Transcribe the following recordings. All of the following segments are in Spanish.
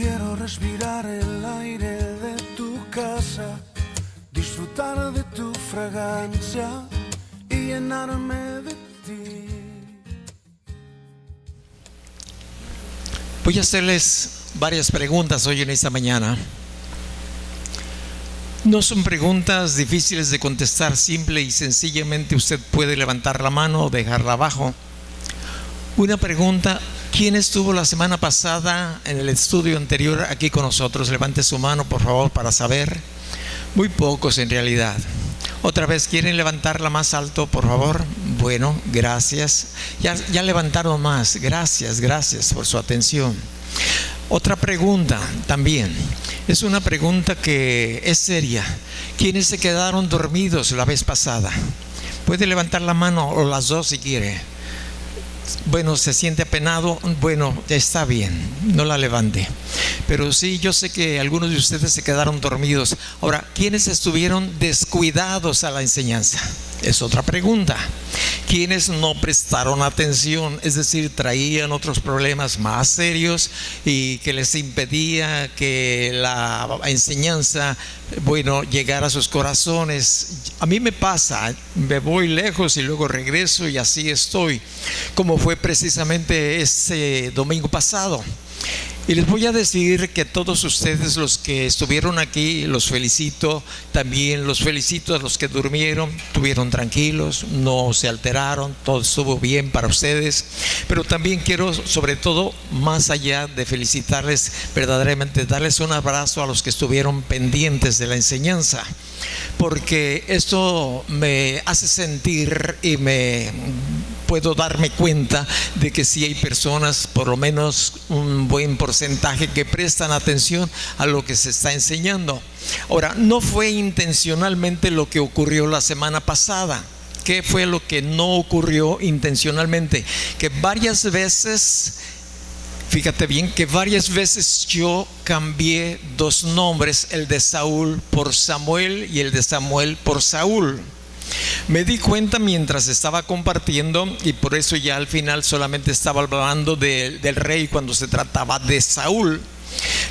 Quiero respirar el aire de tu casa, disfrutar de tu fragancia y llenarme de ti. Voy a hacerles varias preguntas hoy en esta mañana. No son preguntas difíciles de contestar, simple y sencillamente usted puede levantar la mano o dejarla abajo. Una pregunta: ¿quién estuvo la semana pasada en el estudio anterior aquí con nosotros? Levante su mano, por favor, para saber. Muy pocos en realidad. Otra vez, ¿quieren levantarla más alto, por favor? Bueno, gracias. Ya levantaron más. Gracias por su atención. Otra pregunta también. Es una pregunta que es seria. ¿Quiénes se quedaron dormidos la vez pasada? Puede levantar la mano o las dos si quiere. Bueno, se siente apenado. Bueno, está bien, no la levante. Pero sí, yo sé que algunos de ustedes se quedaron dormidos. Ahora, ¿quiénes estuvieron descuidados a la enseñanza? Es otra pregunta. ¿Quiénes no prestaron atención? Es decir, traían otros problemas más serios y que les impedía que la enseñanza, llegara a sus corazones. A mí me pasa, me voy lejos y luego regreso y así estoy, como fue precisamente ese domingo pasado. Y les voy a decir que todos ustedes, los que estuvieron aquí, los felicito. También los felicito a los que durmieron, estuvieron tranquilos, no se alteraron, todo estuvo bien para ustedes. Pero también quiero, sobre todo, más allá de felicitarles, verdaderamente darles un abrazo a los que estuvieron pendientes de la enseñanza, porque esto me hace sentir y puedo darme cuenta de que sí hay personas, por lo menos un buen porcentaje, que prestan atención a lo que se está enseñando. Ahora, no fue intencionalmente lo que ocurrió la semana pasada. ¿Qué fue lo que no ocurrió intencionalmente? Que varias veces, fíjate bien, que varias veces yo cambié dos nombres, el de Saúl por Samuel y el de Samuel por Saúl. Me di cuenta mientras estaba compartiendo, y por eso ya al final solamente estaba hablando del rey cuando se trataba de Saúl.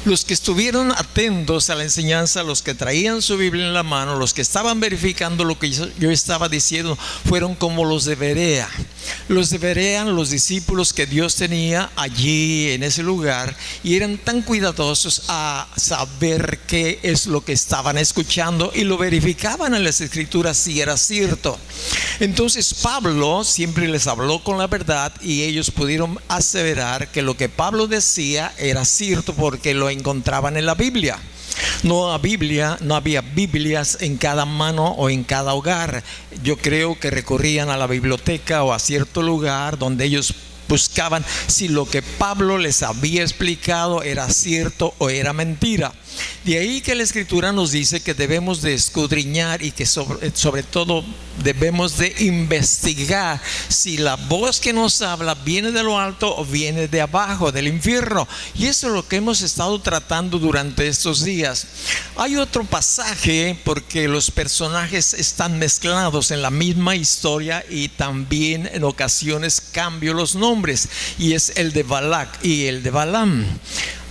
Los que estuvieron atentos a la enseñanza, los que traían su Biblia en la mano, los que estaban verificando lo que yo estaba diciendo, fueron como los de Berea. Los de Berea, los discípulos que Dios tenía allí en ese lugar, y eran tan cuidadosos a saber qué es lo que estaban escuchando y lo verificaban en las escrituras si era cierto. Entonces Pablo siempre les habló con la verdad y ellos pudieron aseverar que lo que Pablo decía era cierto porque lo encontraban en la Biblia. No había Biblias en cada mano o en cada hogar. Yo creo que recurrían a la biblioteca o a cierto lugar donde ellos buscaban si lo que Pablo les había explicado era cierto o era mentira. De ahí que la escritura nos dice que debemos de escudriñar y que sobre todo debemos de investigar si la voz que nos habla viene de lo alto o viene de abajo, del infierno. Y eso es lo que hemos estado tratando durante estos días. Hay otro pasaje, porque los personajes están mezclados en la misma historia y también en ocasiones cambio los nombres, y es el de Balac y el de Balaam.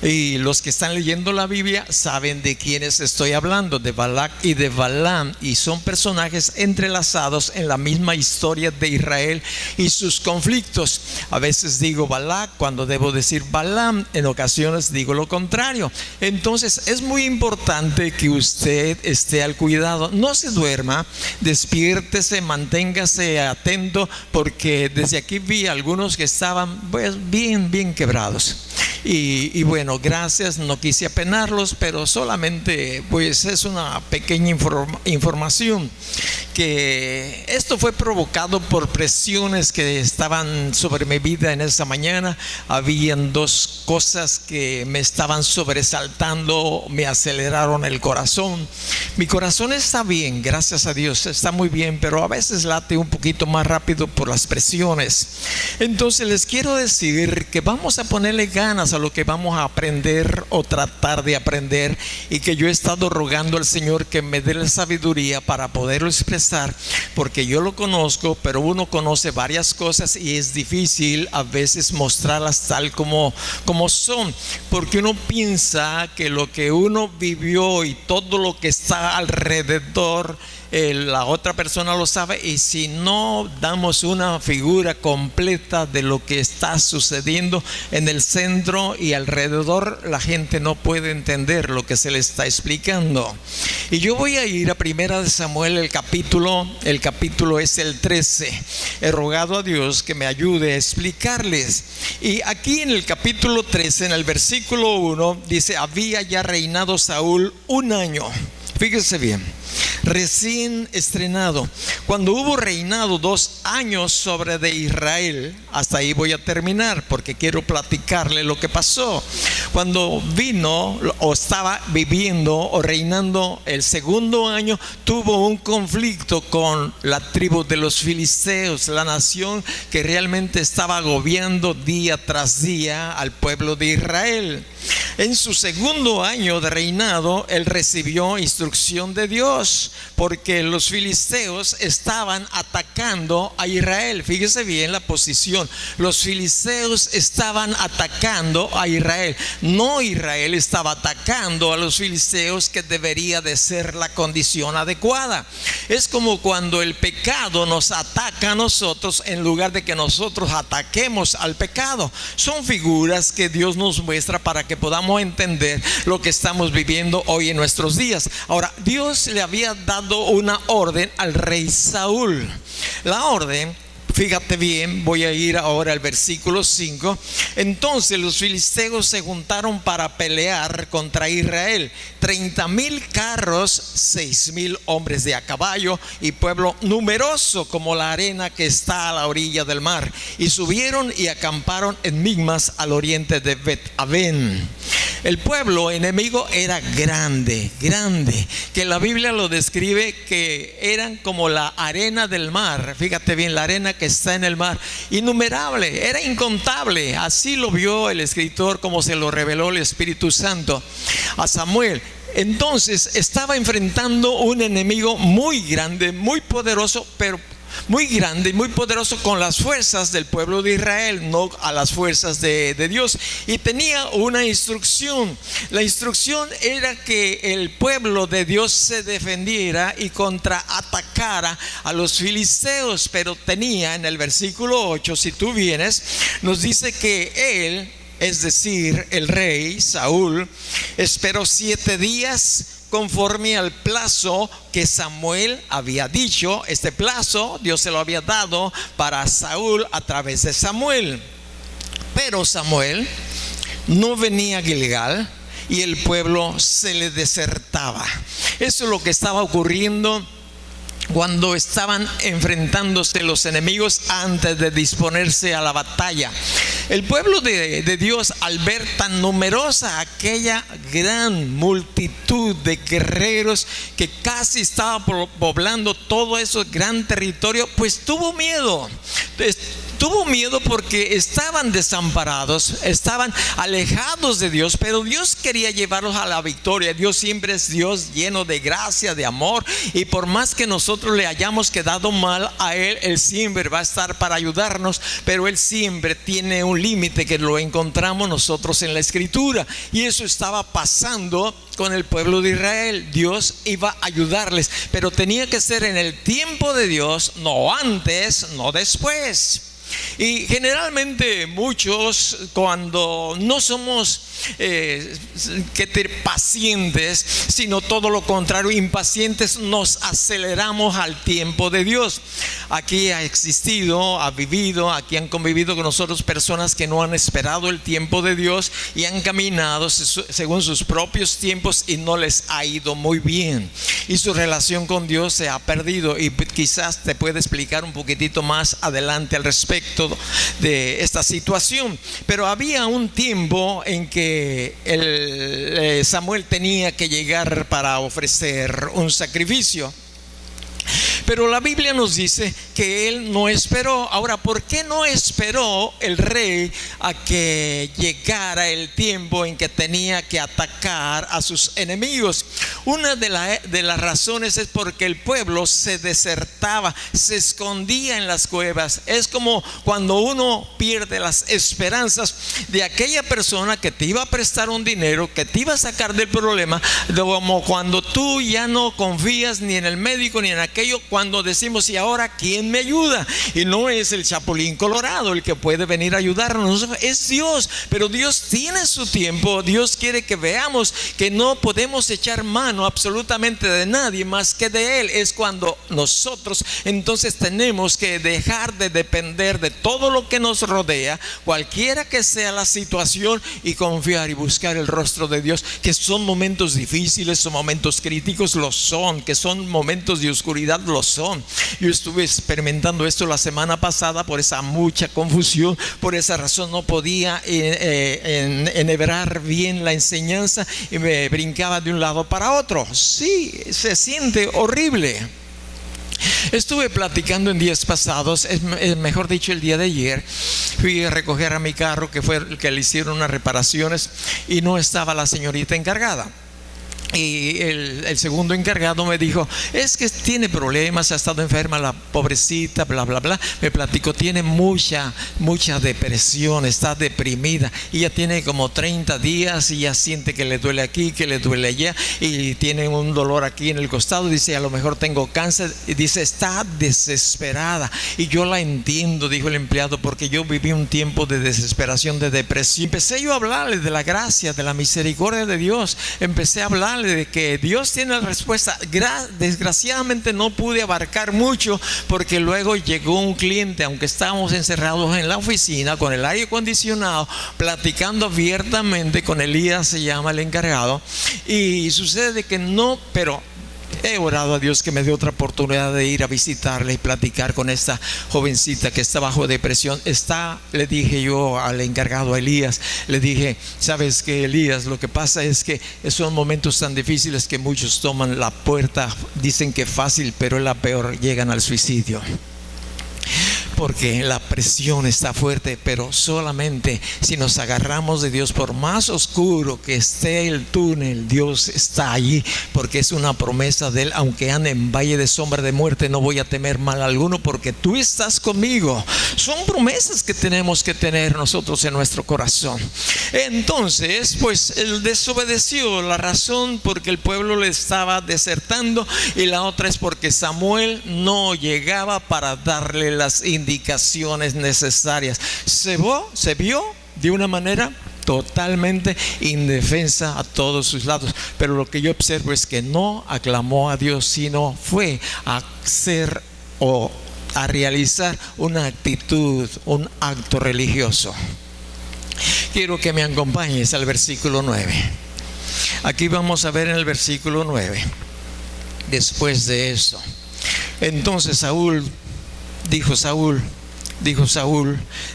Y los que están leyendo la Biblia saben de quiénes estoy hablando, de Balac y de Balaam, y son personajes entrelazados en la misma historia de Israel y sus conflictos. A veces digo Balac cuando debo decir Balaam, en ocasiones digo lo contrario. Entonces es muy importante que usted esté al cuidado, no se duerma, despiértese, manténgase atento, porque desde aquí vi algunos que estaban bien quebrados. Y bueno, gracias, no quise apenarlos, pero solamente es una pequeña información, que esto fue provocado por presiones que estaban sobre mi vida en esa mañana. Habían dos cosas que me estaban sobresaltando, me aceleraron el corazón. Mi corazón está bien, gracias a Dios, está muy bien, pero a veces late un poquito más rápido por las presiones. Entonces les quiero decir que vamos a ponerle ganas ganas a lo que vamos a aprender o tratar de aprender, y que yo he estado rogando al Señor que me dé la sabiduría para poderlo expresar, porque yo lo conozco, pero uno conoce varias cosas y es difícil a veces mostrarlas tal como son, porque uno piensa que lo que uno vivió y todo lo que está alrededor, la otra persona lo sabe, y si no damos una figura completa de lo que está sucediendo en el centro y alrededor, la gente no puede entender lo que se le está explicando. Y yo voy a ir a 1 Samuel, el capítulo es el 13. He rogado a Dios que me ayude a explicarles. Y aquí en el capítulo 13, en el versículo 1, dice: había ya reinado Saúl 1 año. Fíjese bien, recién estrenado. Cuando hubo reinado 2 años sobre de Israel, hasta ahí voy a terminar porque quiero platicarle lo que pasó. Cuando vino o estaba viviendo o reinando el 2º año, tuvo un conflicto con la tribu de los filisteos, la nación que realmente estaba agobiando día tras día al pueblo de Israel. En su 2º año de reinado, él recibió instrucción de Dios, porque los filisteos estaban atacando a Israel. Fíjese bien la posición: los filisteos estaban atacando a Israel, no Israel estaba atacando a los filisteos, que debería de ser la condición adecuada. Es como cuando el pecado nos ataca a nosotros en lugar de que nosotros ataquemos al pecado. Son figuras que Dios nos muestra para que podamos entender lo que estamos viviendo hoy en nuestros días. Ahora, Dios le había dado una orden al rey Saúl. La orden, fíjate bien, voy a ir ahora al versículo 5. Entonces los filisteos se juntaron para pelear contra Israel: 30,000 carros, 6,000 hombres de a caballo, y pueblo numeroso como la arena que está a la orilla del mar. Y subieron y acamparon en Migmas, al oriente de Bet-Aven. El pueblo enemigo era grande, que la Biblia lo describe que eran como la arena del mar. Fíjate bien, la arena que está en el mar, innumerable, era incontable. Así lo vio el escritor, como se lo reveló el Espíritu Santo a Samuel. Entonces estaba enfrentando un enemigo muy grande, muy poderoso, pero muy grande y muy poderoso, con las fuerzas del pueblo de Israel, no a las fuerzas de Dios. Y tenía una instrucción. La instrucción era que el pueblo de Dios se defendiera y contraatacara a los filisteos. Pero tenía, en el versículo 8, si tú vienes, nos dice que él, es decir, el rey Saúl, esperó 7 días conforme al plazo que Samuel había dicho. Este plazo Dios se lo había dado para Saúl a través de Samuel. Pero Samuel no venía a Gilgal y el pueblo se le desertaba. Eso es lo que estaba ocurriendo cuando estaban enfrentándose los enemigos antes de disponerse a la batalla. El pueblo de Dios, al ver tan numerosa aquella gran multitud de guerreros que casi estaba poblando todo ese gran territorio, pues tuvo miedo. Tuvo miedo porque estaban desamparados, estaban alejados de Dios, pero Dios quería llevarlos a la victoria. Dios siempre es Dios lleno de gracia, de amor, y por más que nosotros le hayamos quedado mal a Él, Él siempre va a estar para ayudarnos, pero Él siempre tiene un límite que lo encontramos nosotros en la Escritura, y eso estaba pasando con el pueblo de Israel. Dios iba a ayudarles, pero tenía que ser en el tiempo de Dios, no antes, no después. Y generalmente muchos, cuando no somos pacientes, sino todo lo contrario, impacientes, nos aceleramos al tiempo de Dios. Aquí ha existido, ha vivido, aquí han convivido con nosotros personas que no han esperado el tiempo de Dios y han caminado según sus propios tiempos y no les ha ido muy bien, y su relación con Dios se ha perdido. Y quizás te puede explicar un poquitito más adelante al respecto de esta situación. Pero había un tiempo en que Samuel tenía que llegar para ofrecer un sacrificio. Pero la Biblia nos dice que él no esperó. Ahora, ¿por qué no esperó el rey a que llegara el tiempo en que tenía que atacar a sus enemigos? Una de las razones es porque el pueblo se desertaba, se escondía en las cuevas. Es como cuando uno pierde las esperanzas de aquella persona que te iba a prestar un dinero, que te iba a sacar del problema, como cuando tú ya no confías ni en el médico ni en aquello, cuando decimos: ¿y ahora quién me ayuda? Y no es el chapulín colorado el que puede venir a ayudarnos, es Dios. Pero Dios tiene su tiempo. Dios quiere que veamos que no podemos echar mano absolutamente de nadie más que de Él. Es cuando nosotros entonces tenemos que dejar de depender de todo lo que nos rodea, cualquiera que sea la situación, y confiar y buscar el rostro de Dios. Que son momentos difíciles, son momentos críticos, lo son. Que son momentos de oscuridad, lo son. Yo estuve experimentando esto la semana pasada por esa mucha confusión. Por esa razón no podía enhebrar bien la enseñanza y me brincaba de un lado para otro. Sí, se siente horrible. Estuve platicando en días pasados, mejor dicho el día de ayer, fui a recoger a mi carro, que fue el que le hicieron unas reparaciones, y no estaba la señorita encargada. Y el segundo encargado me dijo: es que tiene problemas, ha estado enferma la pobrecita, bla bla bla. Me platicó, tiene mucha depresión, está deprimida, y ya tiene como 30 días y ya siente que le duele aquí, que le duele allá, y tiene un dolor aquí en el costado. Dice: a lo mejor tengo cáncer. Y dice: está desesperada. Y yo la entiendo, dijo el empleado, porque yo viví un tiempo de desesperación, de depresión. Empecé yo a hablarle de la gracia, de la misericordia de Dios. Empecé a hablarle de que Dios tiene la respuesta. Desgraciadamente no pude abarcar mucho, porque luego llegó un cliente, aunque estábamos encerrados en la oficina con el aire acondicionado, platicando abiertamente con Elías, se llama el encargado, y sucede que no, pero he orado a Dios que me dé otra oportunidad de ir a visitarle y platicar con esta jovencita que está bajo depresión. Le dije yo al encargado, a Elías, le dije: ¿sabes qué, Elías? Lo que pasa es que son momentos tan difíciles que muchos toman la puerta, dicen que fácil, pero es la peor, llegan al suicidio. Porque la presión está fuerte, pero solamente si nos agarramos de Dios, por más oscuro que esté el túnel, Dios está allí, porque es una promesa de Él: aunque ande en valle de sombra de muerte, no voy a temer mal alguno, porque tú estás conmigo. Son promesas que tenemos que tener nosotros en nuestro corazón. Entonces, pues él desobedeció. La razón porque el pueblo le estaba desertando, y la otra es porque Samuel no llegaba para darle las indicaciones necesarias. Se vio de una manera totalmente indefensa a todos sus lados. Pero lo que yo observo es que no aclamó a Dios, sino fue a hacer o a realizar una actitud, un acto religioso. Quiero que me acompañes al versículo 9. Aquí vamos a ver en el versículo 9. Después de eso, entonces dijo Saúl,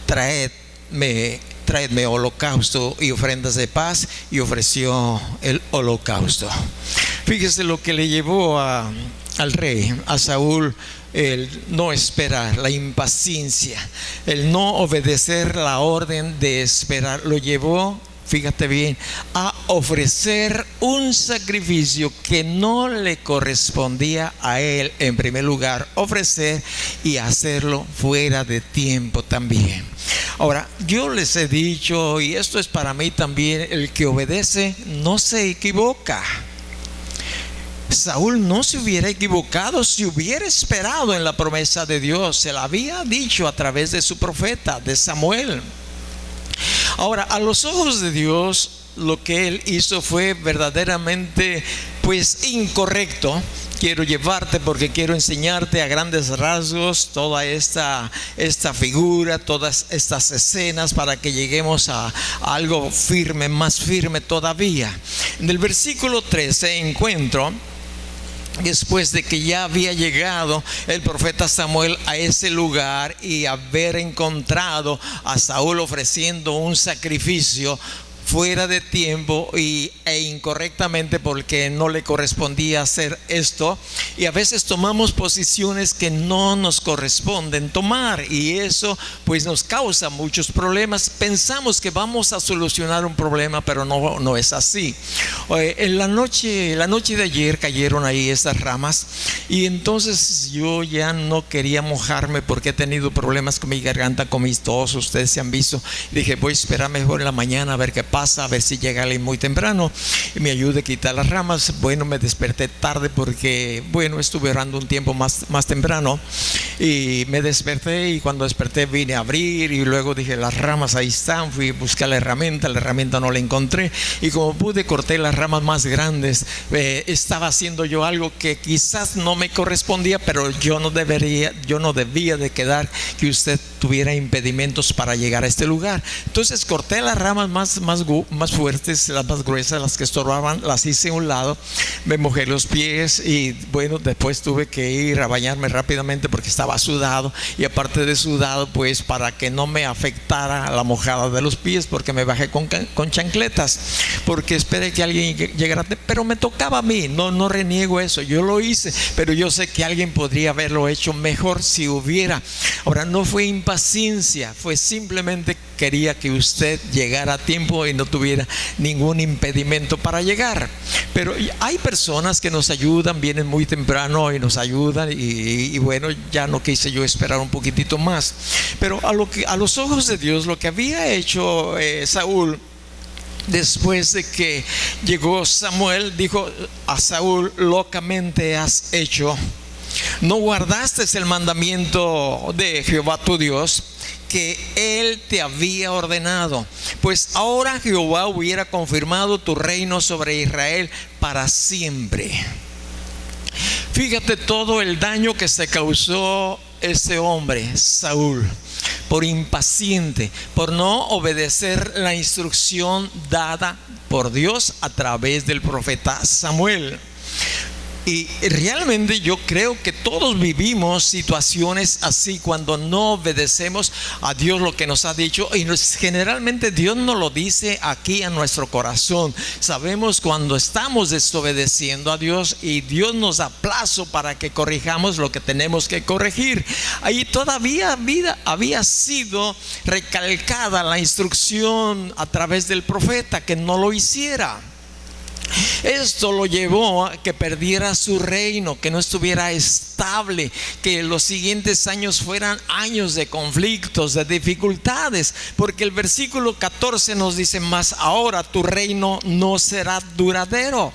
traedme holocausto y ofrendas de paz, y ofreció el holocausto. Fíjese lo que le llevó al rey, a Saúl, el no esperar, la impaciencia, el no obedecer la orden de esperar, lo llevó, fíjate bien, a ofrecer un sacrificio que no le correspondía a él en primer lugar ofrecer, y hacerlo fuera de tiempo también. Ahora, yo les he dicho, y esto es para mí también: el que obedece no se equivoca. Saúl no se hubiera equivocado si hubiera esperado en la promesa de Dios. Se la había dicho a través de su profeta, de Samuel. Ahora, a los ojos de Dios, lo que él hizo fue verdaderamente incorrecto. Quiero llevarte, porque quiero enseñarte a grandes rasgos toda esta figura, todas estas escenas, para que lleguemos a algo firme, más firme todavía. En el versículo 13 encuentro, después de que ya había llegado el profeta Samuel a ese lugar y haber encontrado a Saúl ofreciendo un sacrificio, fuera de tiempo e incorrectamente porque no le correspondía hacer esto, y a veces tomamos posiciones que no nos corresponden tomar, y eso pues nos causa muchos problemas. Pensamos que vamos a solucionar un problema, pero no es así. En la noche de ayer cayeron ahí esas ramas, y entonces yo ya no quería mojarme porque he tenido problemas con mi garganta, con mis tos, ustedes se han visto. Dije, voy a esperar mejor en la mañana a ver qué pasa, a ver si llega alguien muy temprano y me ayude a quitar las ramas. Bueno, me desperté tarde porque, bueno, estuve orando un tiempo más temprano, y me desperté, y cuando desperté vine a abrir, y luego dije, las ramas ahí están. Fui a buscar la herramienta no la encontré, y como pude corté las ramas más grandes. Estaba haciendo yo algo que quizás no me correspondía, pero yo no debía de quedar que usted tuviera impedimentos para llegar a este lugar. Entonces corté las ramas más fuertes, las más gruesas, las que estorbaban, las hice a un lado, me mojé los pies, y bueno, después tuve que ir a bañarme rápidamente porque estaba sudado, y aparte de sudado, pues para que no me afectara la mojada de los pies, porque me bajé con chancletas, porque esperé que alguien llegara, pero me tocaba a mí. No reniego eso, yo lo hice, pero yo sé que alguien podría haberlo hecho mejor si hubiera. Ahora, no fue impaciencia, fue simplemente quería que usted llegara a tiempo y no tuviera ningún impedimento para llegar. Pero hay personas que nos ayudan, vienen muy temprano y nos ayudan, y bueno, ya no quise yo esperar un poquitito más. Pero a los ojos de Dios, lo que había hecho Saúl, después de que llegó Samuel, dijo a Saúl, locamente has hecho. No guardaste el mandamiento de Jehová tu Dios, que Él te había ordenado, pues ahora Jehová hubiera confirmado tu reino sobre Israel para siempre. Fíjate todo el daño que se causó ese hombre, Saúl, por impaciente, por no obedecer la instrucción dada por Dios a través del profeta Samuel. Y realmente yo creo que todos vivimos situaciones así, cuando no obedecemos a Dios lo que nos ha dicho, y generalmente Dios nos lo dice aquí a nuestro corazón. Sabemos cuando estamos desobedeciendo a Dios, y Dios nos da plazo para que corrijamos lo que tenemos que corregir. Ahí todavía había sido recalcada la instrucción a través del profeta que no lo hiciera. Esto lo llevó a que perdiera su reino, que no estuviera estable, que los siguientes años fueran años de conflictos, de dificultades, porque el versículo 14 nos dice, mas ahora tu reino no será duradero.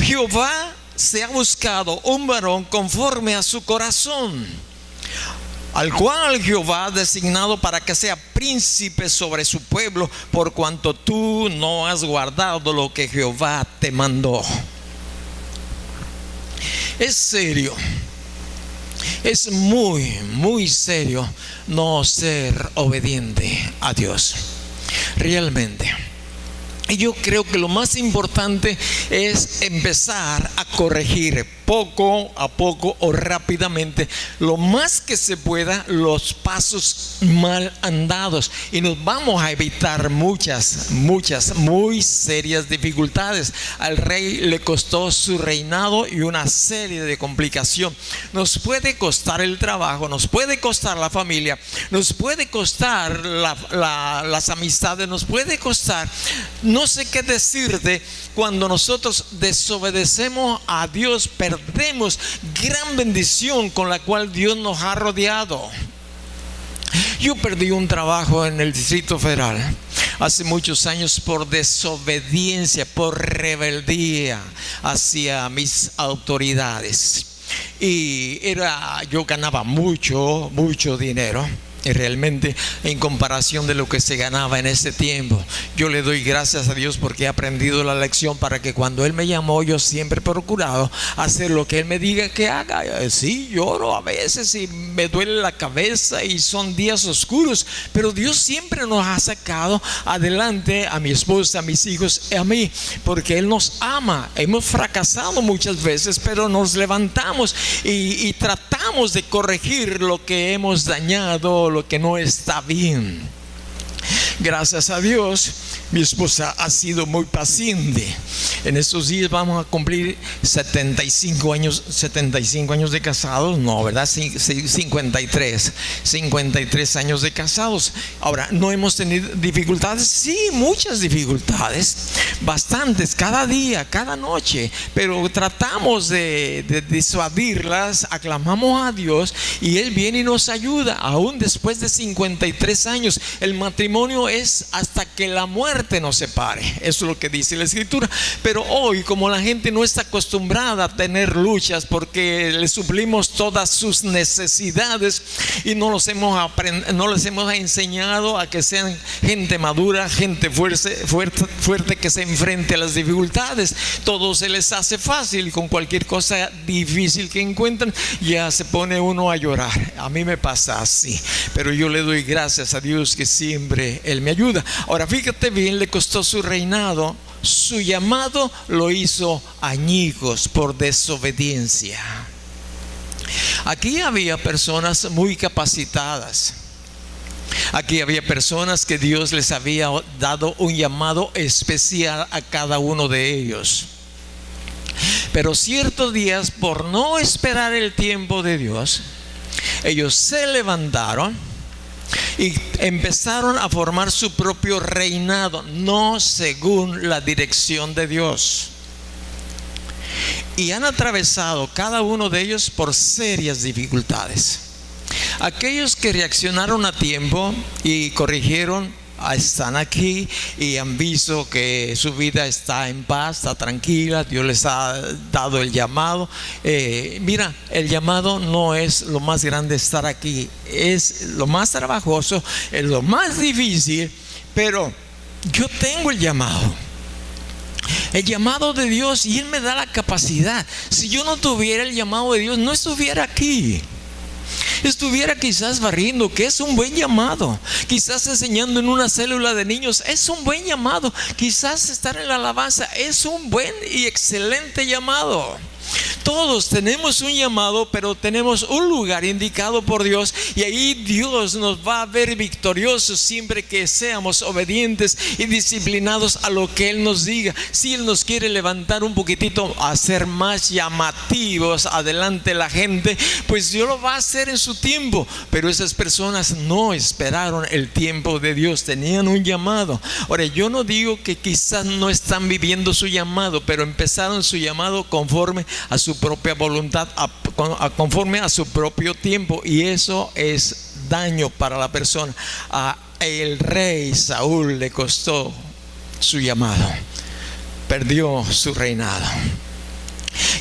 Jehová se ha buscado un varón conforme a su corazón, al cual Jehová ha designado para que sea príncipe sobre su pueblo, por cuanto tú no has guardado lo que Jehová te mandó. Es serio, es muy serio no ser obediente a Dios, realmente. Y yo creo que lo más importante es empezar a corregir poco a poco o rápidamente, lo más que se pueda, los pasos mal andados, y nos vamos a evitar muchas muy serias dificultades. Al rey le costó su reinado y una serie de complicaciones. Nos puede costar el trabajo, nos puede costar la familia, nos puede costar las amistades, nos puede costar, no sé qué decirte. Cuando nosotros desobedecemos a Dios, perdemos gran bendición con la cual Dios nos ha rodeado. Yo perdí un trabajo en el Distrito Federal hace muchos años por desobediencia, por rebeldía hacia mis autoridades. Y yo ganaba mucho dinero. Y realmente, en comparación de lo que se ganaba en ese tiempo, yo le doy gracias a Dios porque he aprendido la lección, para que cuando Él me llamó, yo siempre he procurado hacer lo que Él me diga que haga. Sí, lloro a veces y me duele la cabeza y son días oscuros, pero Dios siempre nos ha sacado adelante, a mi esposa, a mis hijos y a mí, porque Él nos ama. Hemos fracasado muchas veces, pero nos levantamos y tratamos de corregir lo que hemos dañado, lo que no está bien. Gracias a Dios, Mi esposa ha sido muy paciente. En estos días vamos a cumplir 75 años de casados. No, ¿verdad? 53 años de casados. Ahora, ¿no hemos tenido dificultades? Sí, muchas dificultades. Bastantes, cada día, cada noche. Pero tratamos de disuadirlas, aclamamos a Dios y Él viene y nos ayuda. Aún después de 53 años, el matrimonio es hasta que la muerte nos separe. Eso es lo que dice la Escritura. Pero hoy, como la gente no está acostumbrada a tener luchas porque le suplimos todas sus necesidades y no les hemos enseñado a que sean gente madura, gente fuerte que se enfrente a las dificultades, todo se les hace fácil. Con cualquier cosa difícil que encuentran, ya se pone uno a llorar. A mí me pasa así, pero yo le doy gracias a Dios que siempre Él me ayuda. Ahora fíjate bien, le costó su reinado. Su llamado lo hizo añicos por desobediencia. Aquí había personas muy capacitadas. Aquí había personas que Dios les había dado un llamado especial a cada uno de ellos. Pero ciertos días, por no esperar el tiempo de Dios, ellos se levantaron y empezaron a formar su propio reinado, no según la dirección de Dios. Y han atravesado cada uno de ellos por serias dificultades. Aquellos que reaccionaron a tiempo y corrigieron, están aquí y han visto que su vida está en paz, está tranquila. Dios les ha dado el llamado. Mira, el llamado no es lo más grande estar aquí, es lo más trabajoso, es lo más difícil, pero yo tengo el llamado de Dios y Él me da la capacidad. Si yo no tuviera el llamado de Dios, no estuviera aquí. Estuviera quizás barriendo, que es un buen llamado. Quizás enseñando en una célula de niños, es un buen llamado. Quizás estar en la alabanza es un buen y excelente llamado. Todos tenemos un llamado, pero tenemos un lugar indicado por Dios, y ahí Dios nos va a ver victoriosos siempre que seamos obedientes y disciplinados a lo que Él nos diga. Si Él nos quiere levantar un poquitito a ser más llamativos adelante la gente, pues Dios lo va a hacer en su tiempo. Pero esas personas no esperaron el tiempo de Dios, tenían un llamado. Ahora, yo no digo que quizás no están viviendo su llamado, pero empezaron su llamado conforme a su propia voluntad, conforme a su propio tiempo, y eso es daño para la persona. A el rey Saúl le costó su llamado, perdió su reinado.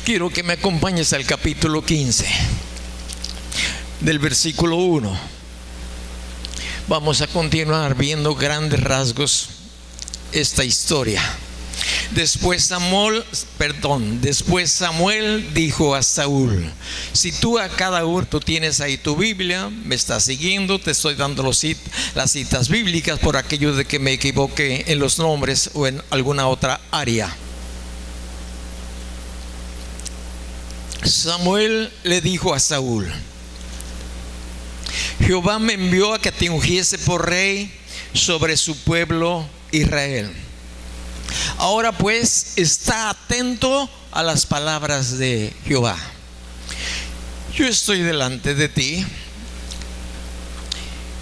Quiero que me acompañes al capítulo 15 del versículo 1. Vamos a continuar viendo grandes rasgos esta historia. Después Samuel dijo a Saúl: si tú tienes ahí tu Biblia, me estás siguiendo, te estoy dando las citas bíblicas por aquello de que me equivoqué en los nombres o en alguna otra área. Samuel le dijo a Saúl: Jehová me envió a que te ungiese por rey sobre su pueblo Israel. Ahora pues, está atento a las palabras de Jehová. Yo estoy delante de ti,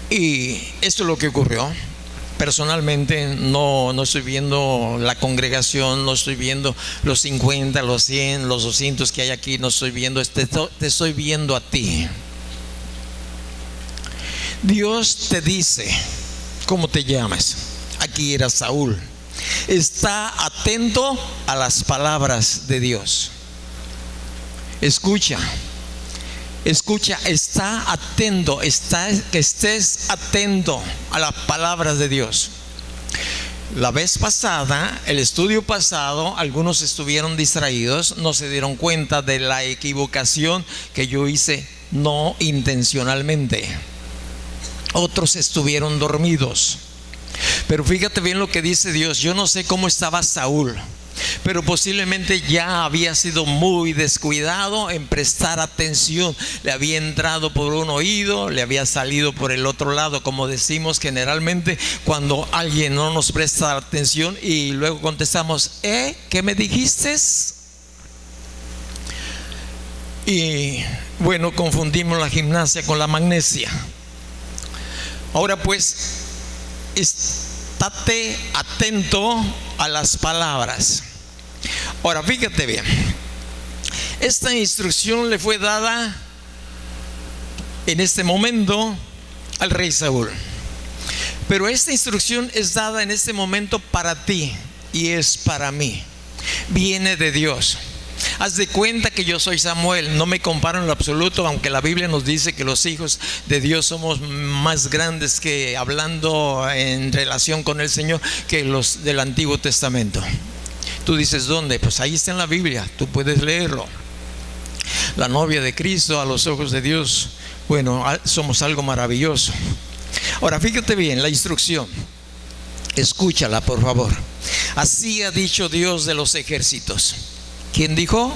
y esto es lo que ocurrió. Personalmente no estoy viendo la congregación, no estoy viendo los 50, los 100, los 200 que hay aquí, no estoy viendo, te estoy viendo a ti. Dios te dice: ¿cómo te llamas? Aquí era Saúl. Está atento a las palabras de Dios. Escucha, está atento, que estés atento a las palabras de Dios. La vez pasada, el estudio pasado, algunos estuvieron distraídos, no se dieron cuenta de la equivocación que yo hice no intencionalmente. Otros estuvieron dormidos. Pero fíjate bien lo que dice Dios. Yo no sé cómo estaba Saúl. pero posiblemente ya había sido muy descuidado en prestar atención. Le había entrado por un oído, le había salido por el otro lado, como decimos generalmente cuando alguien no nos presta atención y luego contestamos: ¿qué me dijiste? Y bueno, confundimos la gimnasia con la magnesia. Ahora pues, estate atento a las palabras. Ahora fíjate bien, esta instrucción le fue dada en este momento al rey Saúl, pero esta instrucción es dada en este momento para ti y es para mí. Viene de Dios. Haz de cuenta que yo soy Samuel. No me comparo en lo absoluto, aunque la Biblia nos dice que los hijos de Dios somos más grandes, que hablando en relación con el Señor, que los del Antiguo Testamento. Tú dices, ¿dónde? Pues ahí está en la Biblia, tú puedes leerlo. La novia de Cristo a los ojos de Dios, bueno, somos algo maravilloso. Ahora fíjate bien la instrucción, escúchala por favor. Así ha dicho Dios de los ejércitos. ¿Quién dijo?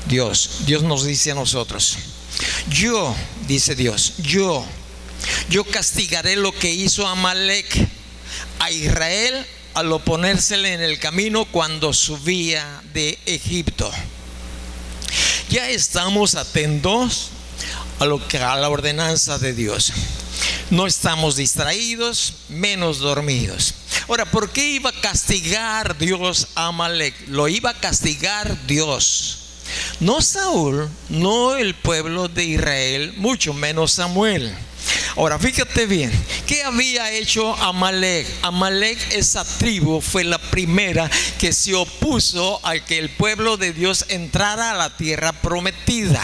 Dios. Dios nos dice a nosotros: yo, dice Dios, yo castigaré lo que hizo Amalec a Israel al oponérsele en el camino cuando subía de Egipto. Ya estamos atentos a la ordenanza de Dios. No estamos distraídos, menos dormidos. Ahora, ¿por qué iba a castigar Dios a Amalec? Lo iba a castigar Dios, no Saúl, no el pueblo de Israel, mucho menos Samuel. Ahora fíjate bien, ¿qué había hecho Amalec? Amalec, esa tribu, fue la primera que se opuso a que el pueblo de Dios entrara a la tierra prometida.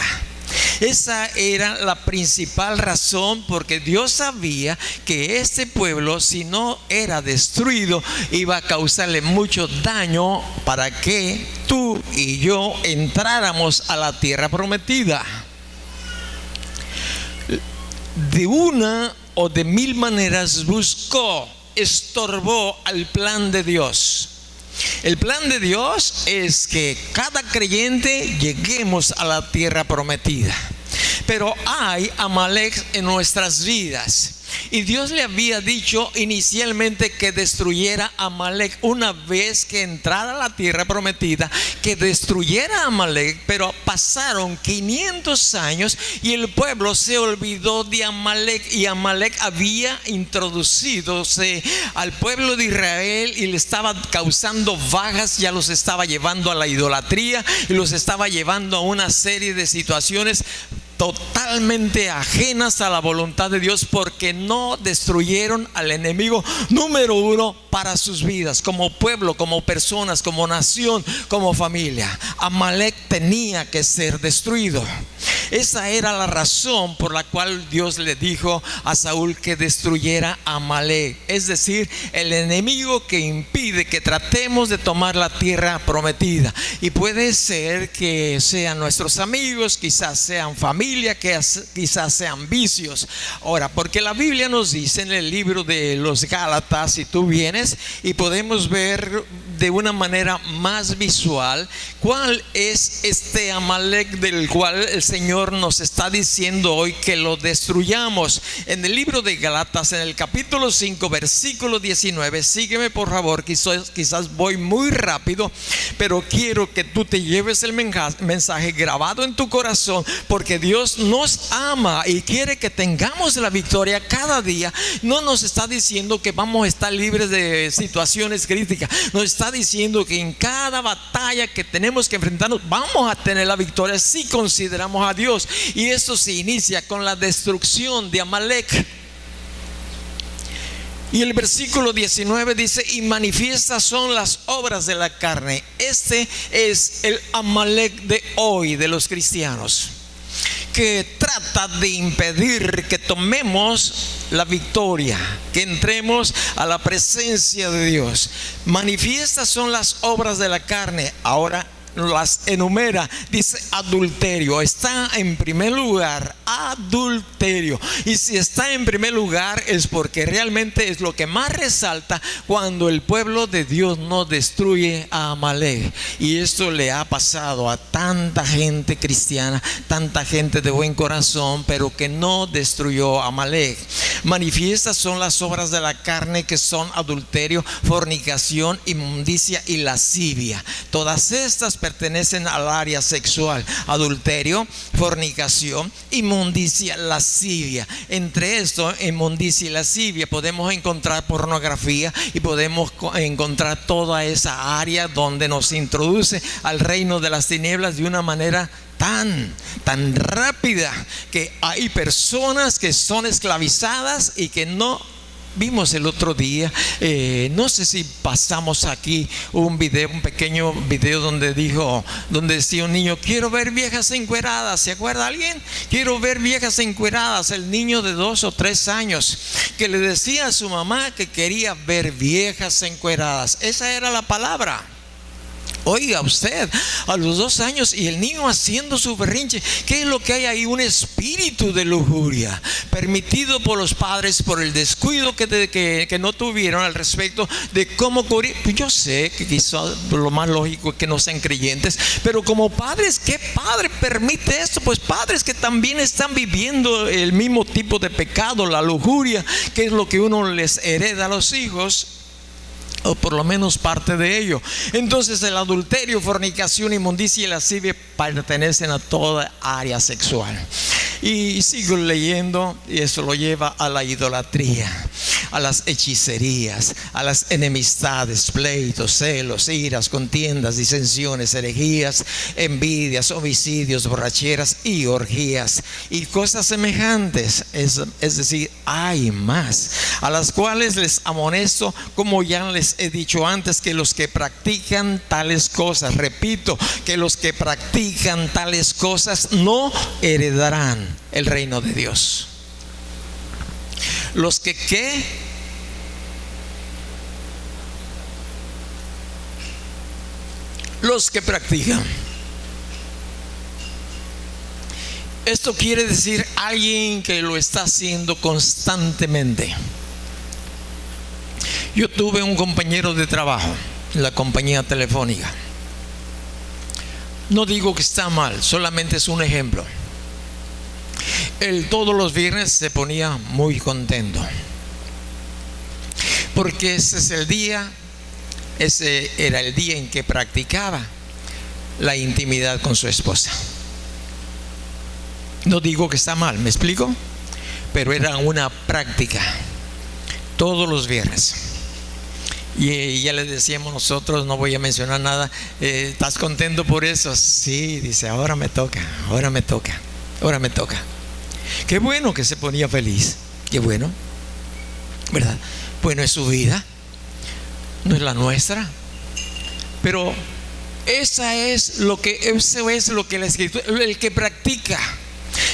Esa era la principal razón, porque Dios sabía que este pueblo, si no era destruido, iba a causarle mucho daño para que tú y yo entráramos a la tierra prometida. De una o de mil maneras buscó, estorbó al plan de Dios. El plan de Dios es que cada creyente lleguemos a la tierra prometida. Pero hay Amalek en nuestras vidas. Y Dios le había dicho inicialmente que destruyera a Amalek una vez que entrara a la tierra prometida, que destruyera a Amalek. Pero pasaron 500 años y el pueblo se olvidó de Amalek, y Amalek había introducidose al pueblo de Israel y le estaba causando vagas, ya los estaba llevando a la idolatría y los estaba llevando a una serie de situaciones totalmente ajenas a la voluntad de Dios, porque no destruyeron al enemigo número uno para sus vidas, como pueblo, como personas, como nación, como familia. Amalek tenía que ser destruido. Esa era la razón por la cual Dios le dijo a Saúl que destruyera a Amalek, es decir, el enemigo que impide que tratemos de tomar la tierra prometida. Y puede ser que sean nuestros amigos, quizás sean familia, que quizás sean vicios. Ahora, porque la Biblia nos dice en el libro de los Gálatas, si tú vienes, y podemos ver de una manera más visual cuál es este Amalek del cual el Señor nos está diciendo hoy que lo destruyamos. En el libro de Gálatas, en el capítulo 5, versículo 19, sígueme por favor, quizás voy muy rápido, pero quiero que tú te lleves el mensaje grabado en tu corazón, porque Dios nos ama y quiere que tengamos la victoria cada día. No nos está diciendo que vamos a estar libres de situaciones críticas, nos está diciendo que en cada batalla que tenemos que enfrentarnos vamos a tener la victoria si consideramos a Dios. Y esto se inicia con la destrucción de Amalek. Y el versículo 19 dice: y manifiestas son las obras de la carne. Este es el Amalek de hoy, de los cristianos, que trata de impedir que tomemos la victoria, que entremos a la presencia de Dios. Manifiestas son las obras de la carne. Ahora las enumera, dice adulterio. Está en primer lugar adulterio. Y si está en primer lugar es porque realmente es lo que más resalta cuando el pueblo de Dios no destruye a Amalek. Y esto le ha pasado a tanta gente cristiana, tanta gente de buen corazón, pero que no destruyó a Amalek. Manifiestas son las obras de la carne, que son adulterio, fornicación, inmundicia y lascivia. Todas estas pertenecen al área sexual: adulterio, fornicación, inmundicia, lascivia. Entre esto, inmundicia y lascivia, podemos encontrar pornografía y podemos encontrar toda esa área donde nos introduce al reino de las tinieblas de una manera tan rápida, que hay personas que son esclavizadas y que no. Vimos el otro día, no sé si pasamos aquí un pequeño video donde decía un niño: quiero ver viejas encueradas. ¿Se acuerda alguien? Quiero ver viejas encueradas. El niño de 2 o 3 años que le decía a su mamá que quería ver viejas encueradas. Esa era la palabra. Oiga usted, a los 2 años, y el niño haciendo su berrinche. ¿Qué es lo que hay ahí? Un espíritu de lujuria permitido por los padres por el descuido que no tuvieron al respecto de cómo cubrir. Yo sé que quizás lo más lógico es que no sean creyentes, pero como padres, ¿qué padre permite esto? Pues padres que también están viviendo el mismo tipo de pecado, la lujuria, que es lo que uno les hereda a los hijos, o por lo menos parte de ello. Entonces el adulterio, fornicación, inmundicia y lascivia pertenecen a toda área sexual. Y sigo leyendo, y eso lo lleva a la idolatría, a las hechicerías, a las enemistades, pleitos, celos, iras, contiendas, disensiones, herejías, envidias, homicidios, borracheras y orgías y cosas semejantes. Es decir, hay más, a las cuales les amonesto, como ya les he dicho antes, que los que practican tales cosas, repito, que los que practican tales cosas no heredarán el reino de Dios. Los que ¿qué? Los que practican. Esto quiere decir alguien que lo está haciendo constantemente. Yo tuve un compañero de trabajo en la compañía telefónica. No digo que está mal, solamente es un ejemplo. Él todos los viernes se ponía muy contento, porque ese era el día en que practicaba la intimidad con su esposa. No digo que está mal, ¿me explico? Pero era una práctica todos los viernes. Y ya le decíamos nosotros, no voy a mencionar nada, ¿estás contento por eso? Sí, dice, ahora me toca. Qué bueno que se ponía feliz, qué bueno, ¿verdad? Bueno, es su vida, no es la nuestra. Pero eso es lo que la Escritura, el que practica,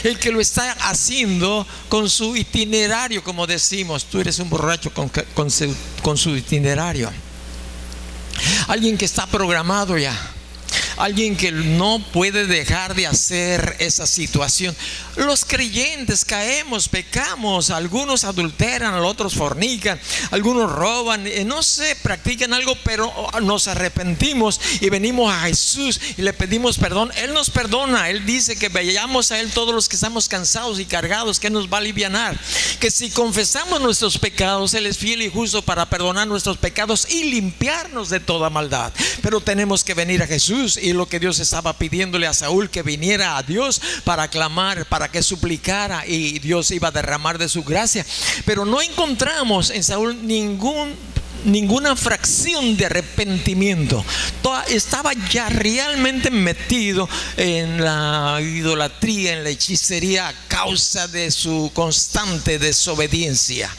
el que lo está haciendo con su itinerario, como decimos. Tú eres un borracho con su itinerario. Alguien que está programado ya. Alguien que no puede dejar de hacer esa situación. Los creyentes caemos, pecamos. Algunos adulteran, otros fornican, algunos roban, no sé, practican algo, pero nos arrepentimos y venimos a Jesús y le pedimos perdón. Él nos perdona. Él dice que vayamos a Él todos los que estamos cansados y cargados, que Él nos va a alivianar. Que si confesamos nuestros pecados, Él es fiel y justo para perdonar nuestros pecados y limpiarnos de toda maldad. Pero tenemos que venir a Jesús. Y lo que Dios estaba pidiéndole a Saúl, que viniera a Dios para clamar, para que suplicara, y Dios iba a derramar de su gracia. Pero no encontramos en Saúl ninguna fracción de arrepentimiento. Estaba ya realmente metido en la idolatría, en la hechicería, a causa de su constante desobediencia.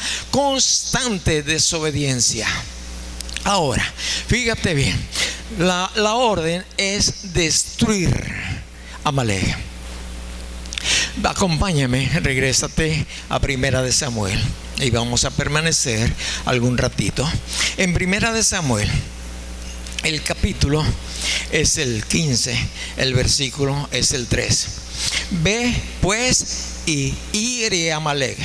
Ahora, fíjate bien, la orden es destruir a Amalek. Acompáñame, regrésate a Primera de Samuel y vamos a permanecer algún ratito. En Primera de Samuel, el capítulo es el 15, el versículo es el 3. Ve pues y hiere a Amalek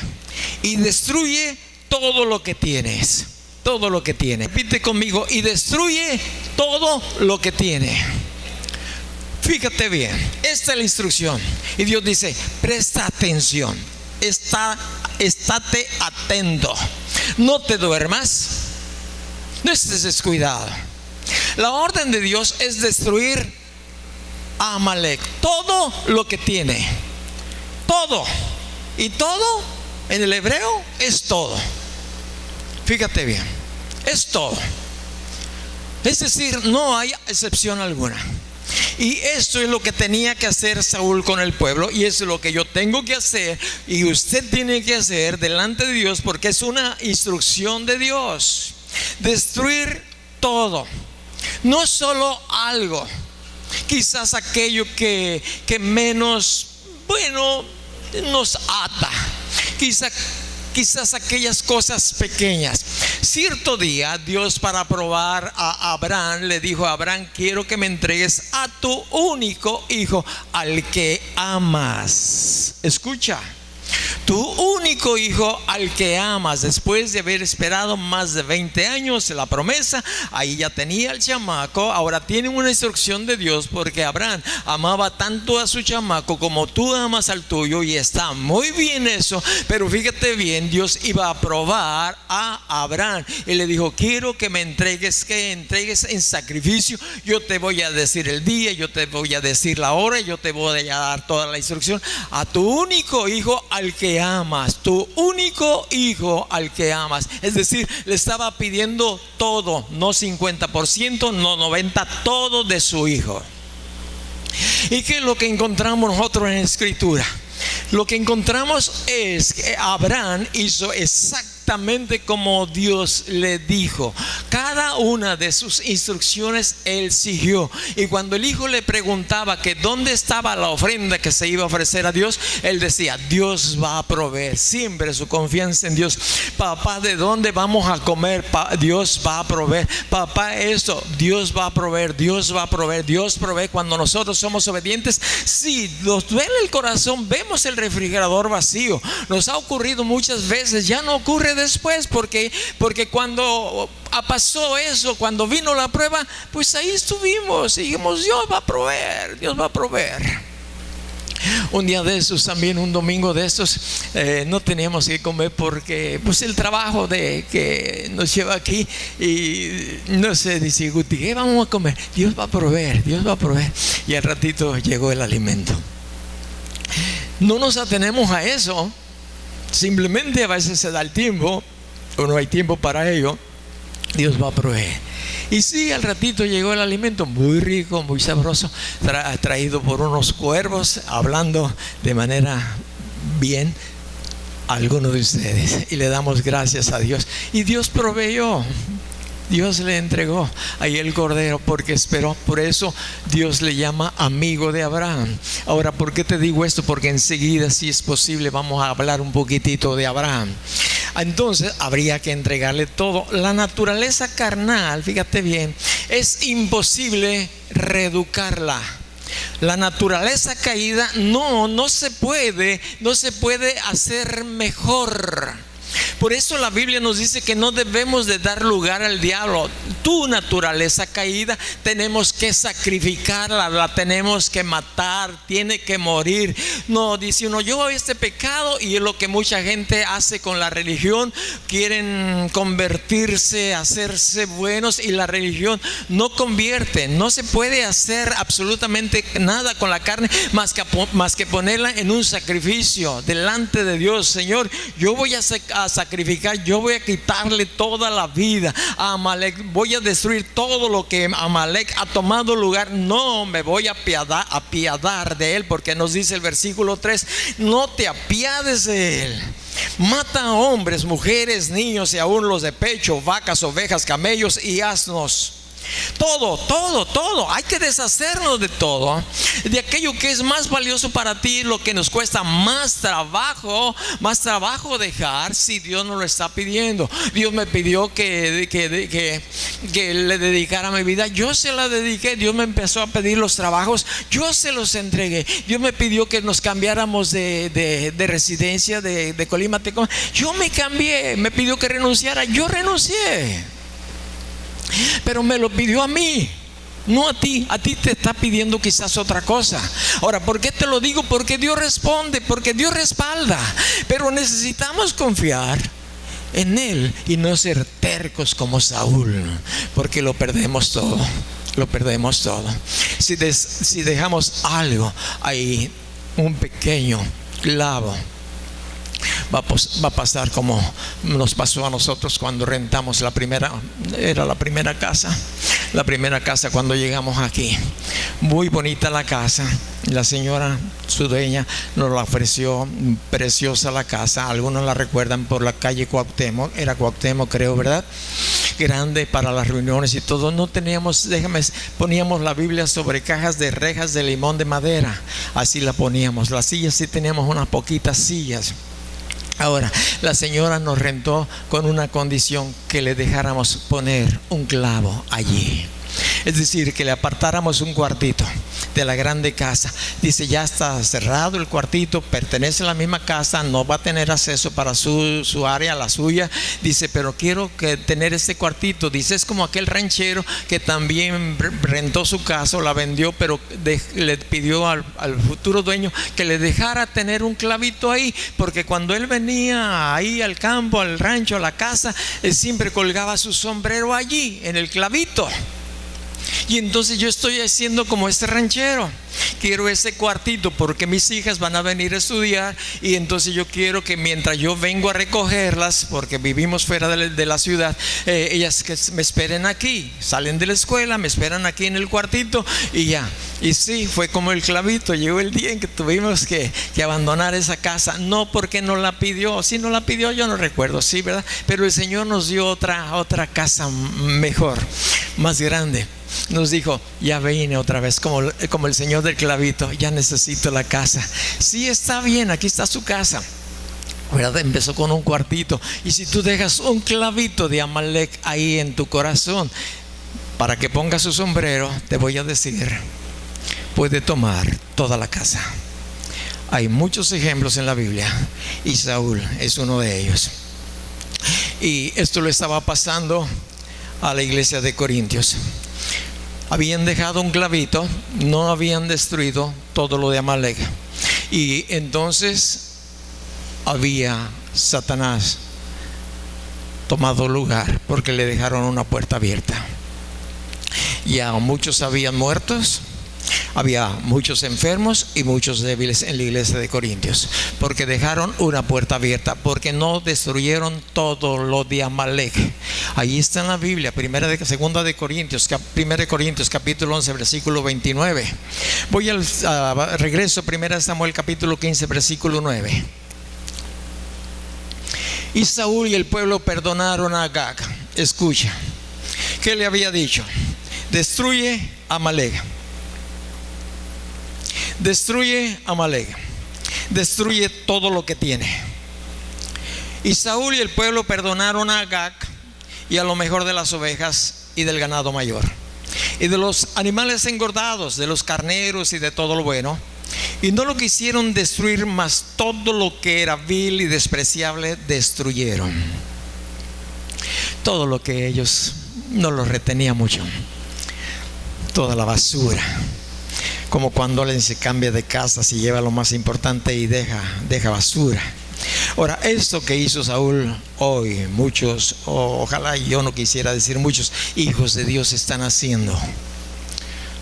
y destruye todo lo que tienes. Todo lo que tiene. Repite conmigo: y destruye todo lo que tiene. Fíjate bien, esta es la instrucción. Y Dios dice: presta atención, estate atento, no te duermas, no estés descuidado. La orden de Dios es destruir a Amalek, todo lo que tiene. Todo. Y todo en el hebreo es todo. Fíjate bien, es todo. Es decir, no hay excepción alguna. Y esto es lo que tenía que hacer Saúl con el pueblo, y eso es lo que yo tengo que hacer y usted tiene que hacer delante de Dios, porque es una instrucción de Dios. Destruir todo, no solo algo, quizás aquello que menos, nos ata, quizás aquellas cosas pequeñas. Cierto día Dios, para probar a Abraham, le dijo a Abraham: quiero que me entregues a tu único hijo, al que amas. Escucha, tu único hijo al que amas. Después de haber esperado más de 20 años la promesa, ahí ya tenía el chamaco. Ahora tiene una instrucción de Dios, porque Abraham amaba tanto a su chamaco como tú amas al tuyo, y está muy bien eso. Pero fíjate bien, Dios iba a probar a Abraham y le dijo: quiero que me entregues en sacrificio. Yo te voy a decir el día, yo te voy a decir la hora, yo te voy a dar toda la instrucción. A tu único hijo al que amas, tu único hijo al que amas. Es decir, le estaba pidiendo todo, no 50%, no 90%, todo de su hijo. ¿Y qué es lo que encontramos nosotros en la Escritura? Lo que encontramos es que Abraham hizo exactamente como Dios le dijo. Cada una de sus instrucciones él siguió. Y cuando el hijo le preguntaba que dónde estaba la ofrenda que se iba a ofrecer a Dios, él decía: Dios va a proveer. Siempre su confianza en Dios. Papá, ¿de dónde vamos a comer? Dios va a proveer. Papá, esto, Dios va a proveer. Dios va a proveer. Dios provee cuando nosotros somos obedientes. Si nos duele el corazón, vemos el refrigerador vacío. Nos ha ocurrido muchas veces, ya no ocurre después, porque cuando pasó eso, cuando vino la prueba, pues ahí estuvimos y dijimos: Dios va a proveer, Dios va a proveer. Un día de estos, también un domingo de estos, no teníamos que comer porque pues el trabajo que nos lleva aquí, y no sé, dice Guti: ¿qué vamos a comer? Dios va a proveer, Dios va a proveer. Y al ratito llegó el alimento. No nos atenemos a eso. Simplemente a veces se da el tiempo, o no hay tiempo para ello. Dios va a proveer. Y sí, al ratito llegó el alimento, muy rico, muy sabroso, traído por unos cuervos, hablando de manera bien a algunos de ustedes. Y le damos gracias a Dios. Y Dios proveyó. Dios le entregó ahí el cordero porque esperó. Por eso Dios le llama amigo de Abraham. Ahora, ¿por qué te digo esto? Porque enseguida, si es posible, vamos a hablar un poquitito de Abraham. Entonces habría que entregarle todo. La naturaleza carnal, fíjate bien, es imposible reeducarla. La naturaleza caída no se puede hacer mejor. Por eso la Biblia nos dice que no debemos de dar lugar al diablo. Tu naturaleza caída tenemos que sacrificarla, la tenemos que matar, tiene que morir. No, dice uno: yo este pecado, y es lo que mucha gente hace con la religión. Quieren convertirse, hacerse buenos, y la religión no convierte. No se puede hacer absolutamente nada con la carne más que ponerla en un sacrificio delante de Dios. Señor, yo voy a sacrificar, yo voy a quitarle toda la vida a Amalek, voy a destruir todo lo que Amalek ha tomado lugar. No me voy a apiadar de él, porque nos dice el versículo 3: no te apiades de él. Mata a hombres, mujeres, niños y aún los de pecho, vacas, ovejas, camellos y asnos. Todo. Hay que deshacernos de todo, de aquello que es más valioso para ti, lo que nos cuesta más trabajo dejar, si Dios nos lo está pidiendo. Dios me pidió que le dedicara mi vida, yo se la dediqué. Dios me empezó a pedir los trabajos, yo se los entregué. Dios me pidió que nos cambiáramos de residencia de Colima a Tecomán, yo me cambié. Me pidió que renunciara, yo renuncié. Pero me lo pidió a mí, no a ti. A ti te está pidiendo quizás otra cosa. Ahora, ¿por qué te lo digo? Porque Dios responde, porque Dios respalda. Pero necesitamos confiar en Él y no ser tercos como Saúl, porque lo perdemos todo. Si dejamos algo ahí, un pequeño clavo, va a pasar como nos pasó a nosotros cuando rentamos la primera casa cuando llegamos aquí. Muy bonita la casa, la señora, su dueña, nos la ofreció, preciosa la casa. Algunos la recuerdan por la calle Cuauhtémoc, era Cuauhtémoc creo, ¿verdad? Grande para las reuniones y todo. No teníamos, poníamos la Biblia sobre cajas de rejas de limón de madera, así la poníamos. Las sillas sí teníamos unas poquitas sillas. Ahora, la señora nos rentó con una condición: que le dejáramos poner un clavo allí. Es decir, que le apartáramos un cuartito de la grande casa. Dice, ya está cerrado el cuartito, pertenece a la misma casa, no va a tener acceso para su área, la suya. Dice, pero quiero tener este cuartito. Dice, es como aquel ranchero que también rentó su casa, o la vendió, pero le pidió al futuro dueño que le dejara tener un clavito ahí, porque cuando él venía ahí al campo, al rancho, a la casa, él siempre colgaba su sombrero allí, en el clavito. Y entonces yo estoy haciendo como este ranchero. Quiero ese cuartito porque mis hijas van a venir a estudiar, y entonces yo quiero que mientras yo vengo a recogerlas, porque vivimos fuera de la ciudad, ellas que me esperen aquí. Salen de la escuela, me esperan aquí en el cuartito y ya. Y sí, fue como el clavito. Llegó el día en que tuvimos que abandonar esa casa, no porque nos la pidió. Si nos la pidió, yo no recuerdo, sí, ¿verdad? Pero el Señor nos dio otra casa mejor, más grande. Nos dijo, ya vine otra vez, como el Señor del clavito, ya necesito la casa. Sí, está bien, aquí está su casa, ¿verdad? Empezó con un cuartito. Y si tú dejas un clavito de Amalek ahí en tu corazón, para que ponga su sombrero, te voy a decir, puede tomar toda la casa. Hay muchos ejemplos en la Biblia y Saúl es uno de ellos. Y esto le estaba pasando a la iglesia de Corintios. Habían dejado un clavito, no habían destruido todo lo de Amalek. Y entonces había Satanás tomado lugar, porque le dejaron una puerta abierta. Ya muchos habían muertos, había muchos enfermos y muchos débiles en la iglesia de Corintios, porque dejaron una puerta abierta, porque no destruyeron todo lo de Amalek. Ahí está en la Biblia, 1 Corintios capítulo 11 versículo 29. Voy regreso 1 Samuel capítulo 15 versículo 9. Y Saúl y el pueblo perdonaron a Agag. Escucha, ¿qué le había dicho? Destruye Amalek. Destruye Amalek. Destruye todo lo que tiene. Y Saúl y el pueblo perdonaron a Agag y a lo mejor de las ovejas y del ganado mayor, y de los animales engordados, de los carneros y de todo lo bueno. Y no lo quisieron destruir, mas todo lo que era vil y despreciable destruyeron. Todo lo que ellos no lo retenía mucho, toda la basura. Como cuando alguien se cambia de casa, se lleva lo más importante y deja basura. Ahora, esto que hizo Saúl hoy, muchos, ojalá yo no quisiera decir muchos, hijos de Dios están haciendo.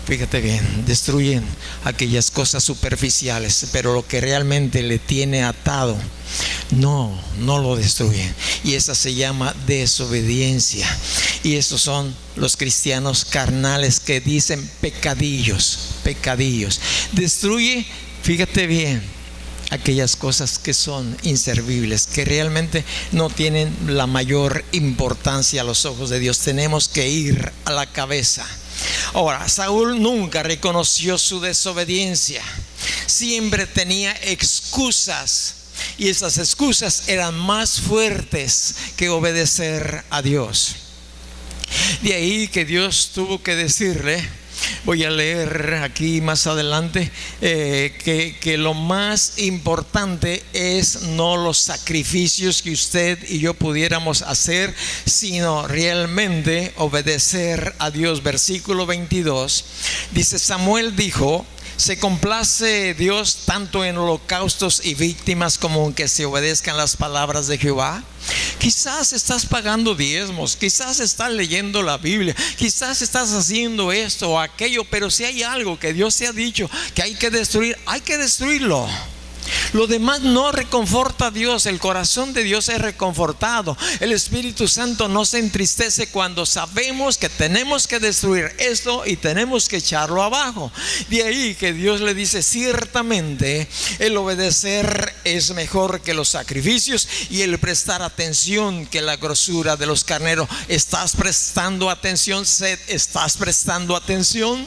Fíjate bien, destruyen aquellas cosas superficiales, pero lo que realmente le tiene atado, no lo destruyen. Y esa se llama desobediencia. Y esos son los cristianos carnales que dicen pecadillos. Destruye, fíjate bien, aquellas cosas que son inservibles, que realmente no tienen la mayor importancia a los ojos de Dios. Tenemos que ir a la cabeza. Ahora, Saúl nunca reconoció su desobediencia. Siempre tenía excusas, y esas excusas eran más fuertes que obedecer a Dios. De ahí que Dios tuvo que decirle, voy a leer aquí más adelante, que lo más importante es no los sacrificios que usted y yo pudiéramos hacer, sino realmente obedecer a Dios. Versículo 22 dice: Samuel dijo: ¿se complace Dios tanto en holocaustos y víctimas como en que se obedezcan las palabras de Jehová? Quizás estás pagando diezmos, quizás estás leyendo la Biblia, quizás estás haciendo esto o aquello, pero si hay algo que Dios te ha dicho que hay que destruir, hay que destruirlo. Lo demás no reconforta a Dios. El corazón de Dios es reconfortado. El Espíritu Santo no se entristece cuando sabemos que tenemos que destruir esto y tenemos que echarlo abajo. De ahí que Dios le dice: ciertamente el obedecer es mejor que los sacrificios, y el prestar atención que la grosura de los carneros. ¿Estás prestando atención? ¿Estás prestando atención?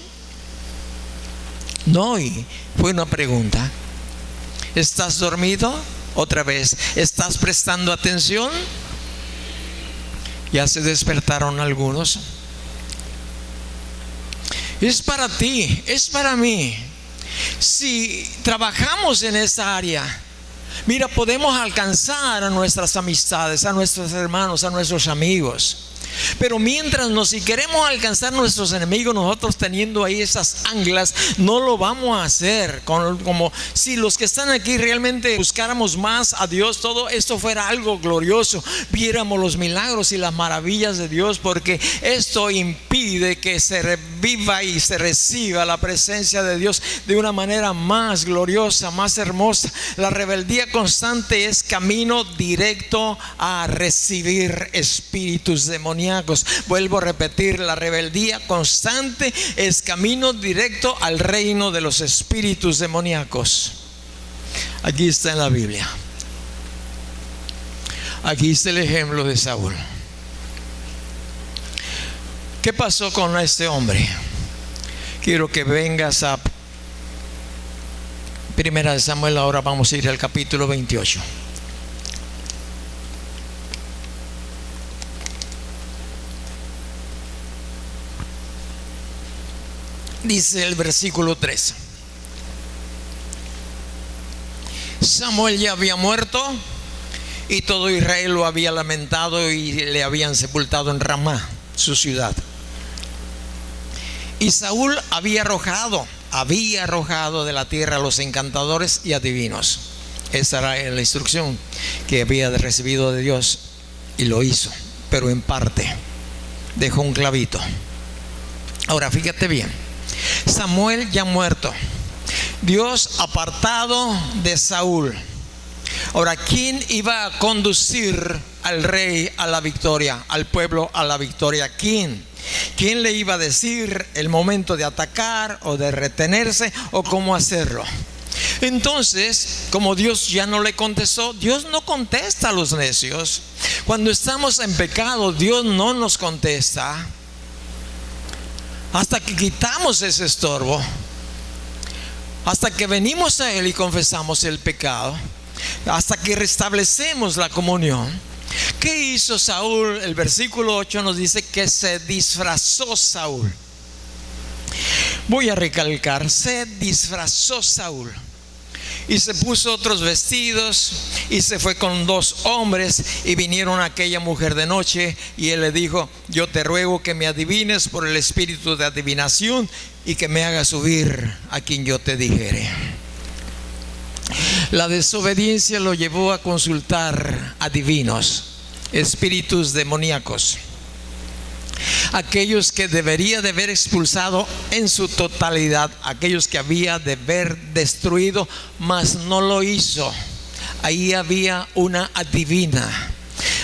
No, y fue una pregunta. ¿Estás dormido? Otra vez, ¿estás prestando atención? Ya se despertaron algunos. Es para ti, es para mí. Si trabajamos en esa área, mira, podemos alcanzar a nuestras amistades, a nuestros hermanos, a nuestros amigos. Pero mientras si queremos alcanzar a nuestros enemigos, nosotros teniendo ahí esas anclas, no lo vamos a hacer. Como si los que están aquí realmente buscáramos más a Dios, todo esto fuera algo glorioso, viéramos los milagros y las maravillas de Dios, porque esto impide que se reviva y se reciba la presencia de Dios de una manera más gloriosa, más hermosa. La rebeldía constante es camino directo a recibir espíritus demoníacos. Vuelvo a repetir, la rebeldía constante es camino directo al reino de los espíritus demoníacos. Aquí está en la Biblia. Aquí está el ejemplo de Saúl. ¿Qué pasó con este hombre? Quiero que vengas a Primera de Samuel. Ahora vamos a ir al capítulo 28. Dice el versículo 3: Samuel ya había muerto, y todo Israel lo había lamentado, y le habían sepultado en Ramá, su ciudad. Y Saúl había arrojado de la tierra a los encantadores y adivinos. Esa era la instrucción que había recibido de Dios, y lo hizo, pero en parte. Dejó un clavito. Ahora fíjate bien. Samuel ya muerto, Dios apartado de Saúl. Ahora, ¿quién iba a conducir al rey a la victoria, al pueblo a la victoria? ¿Quién le iba a decir el momento de atacar o de retenerse o cómo hacerlo? Entonces, como Dios ya no le contestó, Dios no contesta a los necios. Cuando estamos en pecado, Dios no nos contesta hasta que quitamos ese estorbo, hasta que venimos a Él y confesamos el pecado, hasta que restablecemos la comunión. ¿Qué hizo Saúl? El versículo 8 nos dice que se disfrazó Saúl. Voy a recalcar, se disfrazó Saúl. Y se puso otros vestidos y se fue con 2 hombres, y vinieron a aquella mujer de noche, y él le dijo: yo te ruego que me adivines por el espíritu de adivinación, y que me haga subir a quien yo te dijere. La desobediencia lo llevó a consultar adivinos, espíritus demoníacos, aquellos que debería de haber expulsado en su totalidad, aquellos que había de haber destruido, mas no lo hizo. Ahí había una adivina,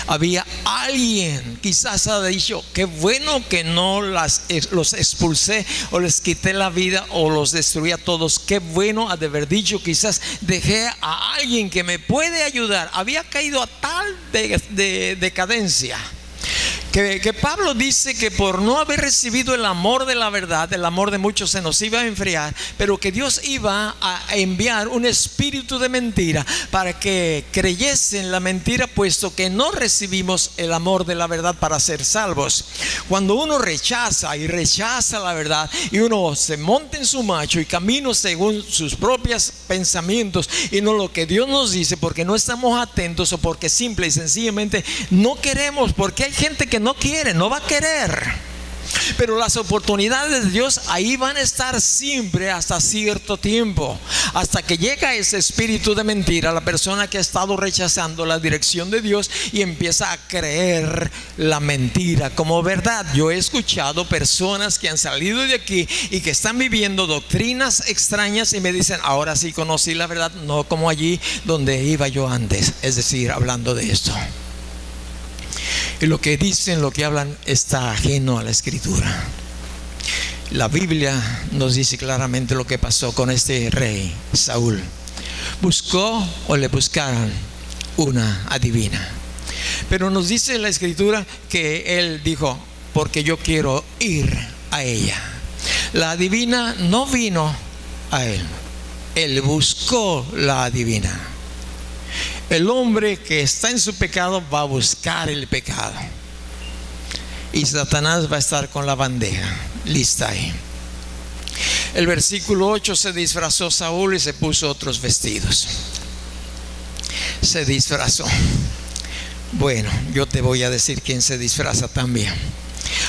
Había alguien, quizás ha dicho, qué bueno que no los expulsé o les quité la vida o los destruí a todos. Qué bueno ha de haber dicho, quizás dejé a alguien que me puede ayudar. Había caído a tal de decadencia que Pablo dice que por no haber recibido el amor de la verdad, el amor de muchos se nos iba a enfriar, pero que Dios iba a enviar un espíritu de mentira para que creyesen la mentira, puesto que no recibimos el amor de la verdad para ser salvos. Cuando uno rechaza la verdad y uno se monta en su macho y camina según sus propios pensamientos y no lo que Dios nos dice, porque no estamos atentos o porque simple y sencillamente no queremos, porque hay gente que no quiere, no va a querer. Pero las oportunidades de Dios ahí van a estar siempre hasta cierto tiempo, hasta que llega ese espíritu de mentira, la persona que ha estado rechazando la dirección de Dios y empieza a creer la mentira como verdad. Yo he escuchado personas que han salido de aquí y que están viviendo doctrinas extrañas y me dicen, ahora sí conocí la verdad, no como allí donde iba yo antes. Es decir, hablando de esto. Y lo que dicen, lo que hablan está ajeno a la Escritura. La Biblia nos dice claramente lo que pasó con este rey Saúl. Buscó o le buscaron una adivina. Pero nos dice la Escritura que él dijo, porque yo quiero ir a ella. La adivina no vino a él. Él buscó la adivina. El hombre que está en su pecado va a buscar el pecado. Y Satanás va a estar con la bandeja lista ahí. El versículo 8, se disfrazó Saúl y se puso otros vestidos. Se disfrazó. Bueno, yo te voy a decir quién se disfraza también.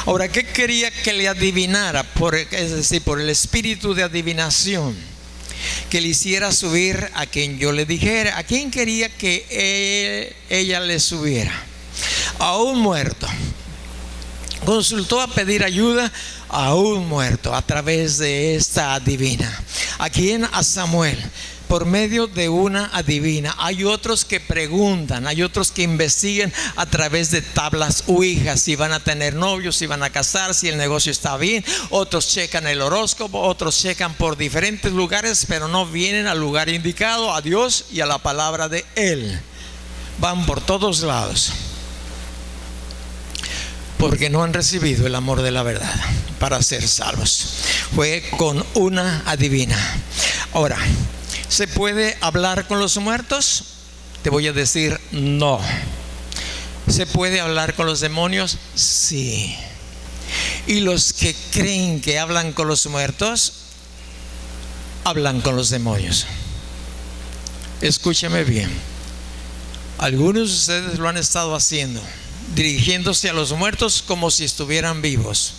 Ahora, ¿qué quería que le adivinara? Es decir, por el espíritu de adivinación, que le hiciera subir a quien yo le dijera. ¿A quién quería que ella le subiera? A un muerto. Consultó a pedir ayuda a un muerto a través de esta adivina. ¿A quién? A Samuel, por medio de una adivina. Hay otros que preguntan, hay otros que investigan a través de tablas ouijas, si van a tener novios, si van a casar, si el negocio está bien. Otros checan el horóscopo, otros checan por diferentes lugares, pero no vienen al lugar indicado, a Dios y a la palabra de Él. Van por todos lados, porque no han recibido el amor de la verdad para ser salvos. Fue con una adivina. Ahora, ¿se puede hablar con los muertos? Te voy a decir no. ¿Se puede hablar con los demonios? Sí. Y los que creen que hablan con los muertos, hablan con los demonios. Escúchame bien. Algunos de ustedes lo han estado haciendo, dirigiéndose a los muertos como si estuvieran vivos.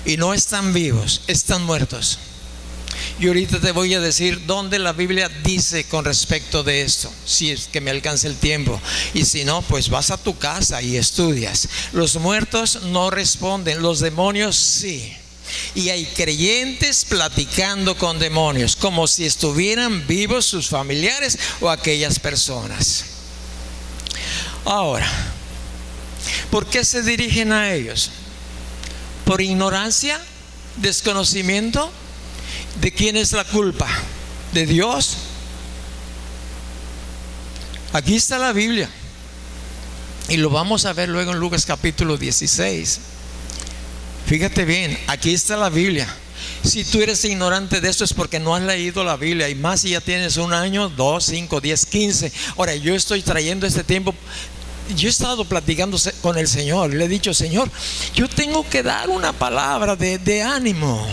Y no están vivos, están muertos. Y ahorita te voy a decir dónde la Biblia dice con respecto de esto, si es que me alcanza el tiempo. Y si no, pues vas a tu casa y estudias. Los muertos no responden, los demonios sí. Y hay creyentes platicando con demonios como si estuvieran vivos sus familiares o aquellas personas. Ahora, ¿por qué se dirigen a ellos? ¿Por ignorancia? ¿Desconocimiento? ¿De quién es la culpa? ¿De Dios? Aquí está la Biblia y lo vamos a ver luego en Lucas capítulo 16. Fíjate bien, aquí está la Biblia. Si tú eres ignorante de esto es porque no has leído la Biblia, y más si ya tienes 1 año, 2, 5, 10, 15. Ahora, yo estoy trayendo este tiempo. Yo he estado platicando con el Señor, le he dicho: Señor, yo tengo que dar una palabra de ánimo,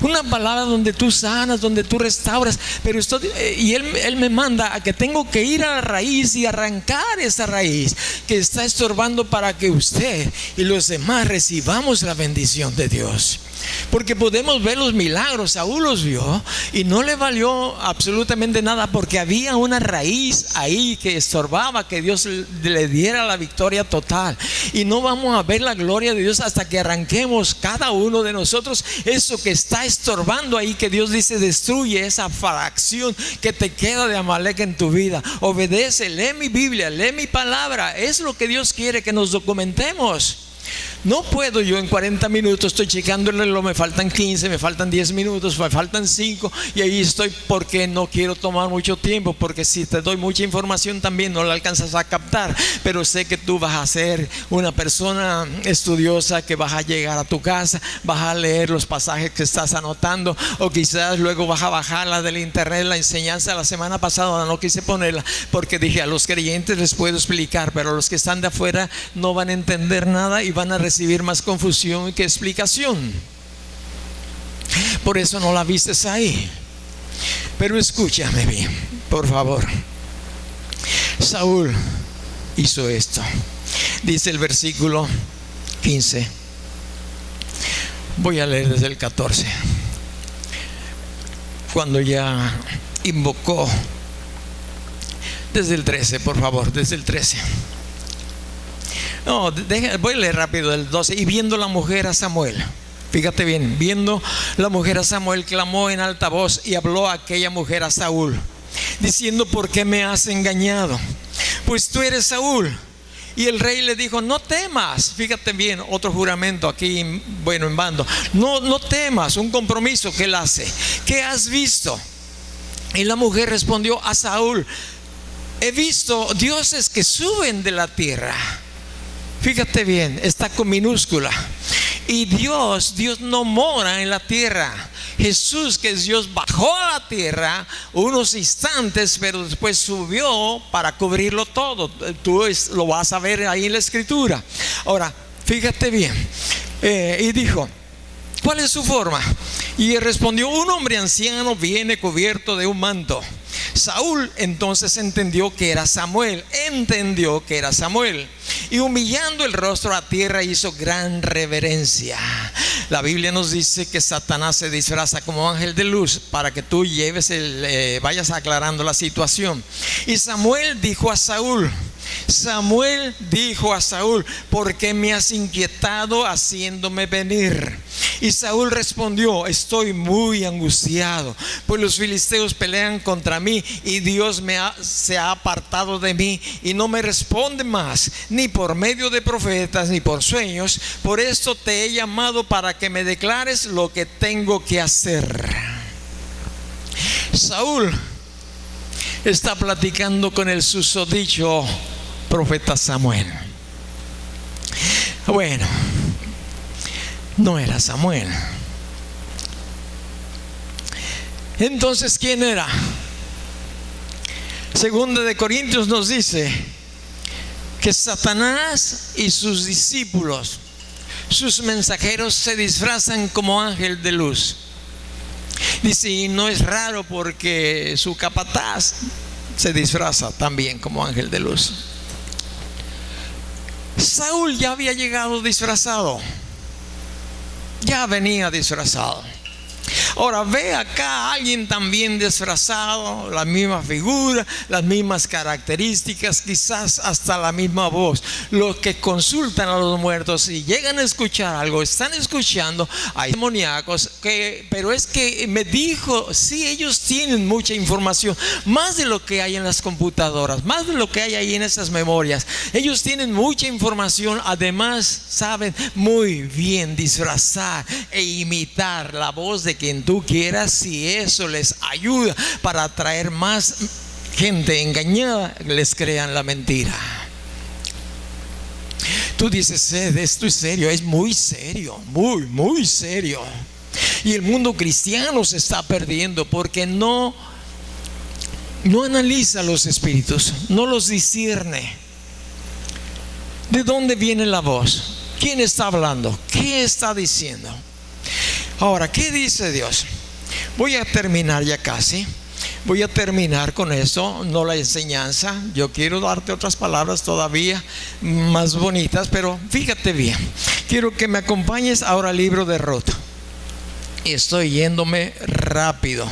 una palabra donde tú sanas, donde tú restauras. Pero Él me manda a que tengo que ir a la raíz y arrancar esa raíz que está estorbando para que usted y los demás recibamos la bendición de Dios. Porque podemos ver los milagros. Saúl los vio y no le valió absolutamente nada, porque había una raíz ahí que estorbaba que Dios le diera la victoria total. Y no vamos a ver la gloria de Dios hasta que arranquemos cada uno de nosotros eso que está estorbando ahí, que Dios dice: destruye esa fracción que te queda de Amalek en tu vida. Obedece, lee mi Biblia, lee mi palabra. Es lo que Dios quiere que nos documentemos. No puedo yo en 40 minutos, estoy checando el reloj, me faltan 15, me faltan 10 minutos, me faltan 5, y ahí estoy, porque no quiero tomar mucho tiempo, porque si te doy mucha información también no la alcanzas a captar. Pero sé que tú vas a ser una persona estudiosa, que vas a llegar a tu casa, vas a leer los pasajes que estás anotando, o quizás luego vas a bajarla del internet. La enseñanza la semana pasada no quise ponerla porque dije: a los creyentes les puedo explicar, pero a los que están de afuera no van a entender nada y van a recibir más confusión que explicación. Por eso no la vistes ahí. Pero escúchame bien, por favor. Saúl hizo esto. Dice el versículo 15. Voy a leer desde el 14. Cuando ya invocó. Desde el 13, por favor, desde el 13. No, voy a leer rápido del 12. Y viendo la mujer a Samuel, fíjate bien, viendo la mujer a Samuel, clamó en alta voz y habló a aquella mujer a Saúl, diciendo: ¿por qué me has engañado? Pues tú eres Saúl. Y el rey le dijo: no temas. Fíjate bien, otro juramento aquí, bueno, en bando. No temas, un compromiso que él hace. ¿Qué has visto? Y la mujer respondió a Saúl: he visto dioses que suben de la tierra. Fíjate bien, está con minúscula. Y Dios no mora en la tierra. Jesús, que es Dios, bajó a la tierra unos instantes, pero después subió para cubrirlo todo. Tú lo vas a ver ahí en la escritura. Ahora, fíjate bien. Y dijo: ¿cuál es su forma? Y él respondió: un hombre anciano viene cubierto de un manto. Saúl entonces entendió que era Samuel. Y humillando el rostro a tierra hizo gran reverencia. La Biblia nos dice que Satanás se disfraza como ángel de luz para que tú vayas aclarando la situación. Y Samuel dijo a Saúl: ¿por qué me has inquietado haciéndome venir? Y Saúl respondió: estoy muy angustiado, pues los filisteos pelean contra mí y Dios se ha apartado de mí y no me responde más, ni por medio de profetas ni por sueños. Por esto te he llamado para que me declares lo que tengo que hacer. Saúl está platicando con el susodicho profeta Samuel. Bueno, no era Samuel. Entonces, ¿quién era? Segunda de Corintios nos dice que Satanás y sus discípulos, sus mensajeros, se disfrazan como ángel de luz. Dice, y no es raro porque su capataz se disfraza también como ángel de luz. Saúl ya había llegado disfrazado, ya venía disfrazado. Ahora ve acá a alguien también disfrazado, la misma figura, las mismas características, quizás hasta la misma voz. Los que consultan a los muertos y llegan a escuchar algo, están escuchando, hay demoníacos pero es que me dijo, sí, ellos tienen mucha información, más de lo que hay en las computadoras, más de lo que hay ahí en esas memorias. Ellos tienen mucha información, además saben muy bien disfrazar e imitar la voz de quien tú quieras, si eso les ayuda para atraer más gente engañada, les crean la mentira. Tú dices, esto es serio, es muy serio, muy serio. Y el mundo cristiano se está perdiendo porque no analiza los espíritus, no los discierne. ¿De dónde viene la voz? ¿Quién está hablando? ¿Qué está diciendo? Ahora, ¿qué dice Dios? Voy a terminar ya casi. Voy a terminar con esto, no la enseñanza. Yo quiero darte otras palabras todavía más bonitas, pero fíjate bien. Quiero que me acompañes ahora al libro de Ruth. Estoy yéndome rápido.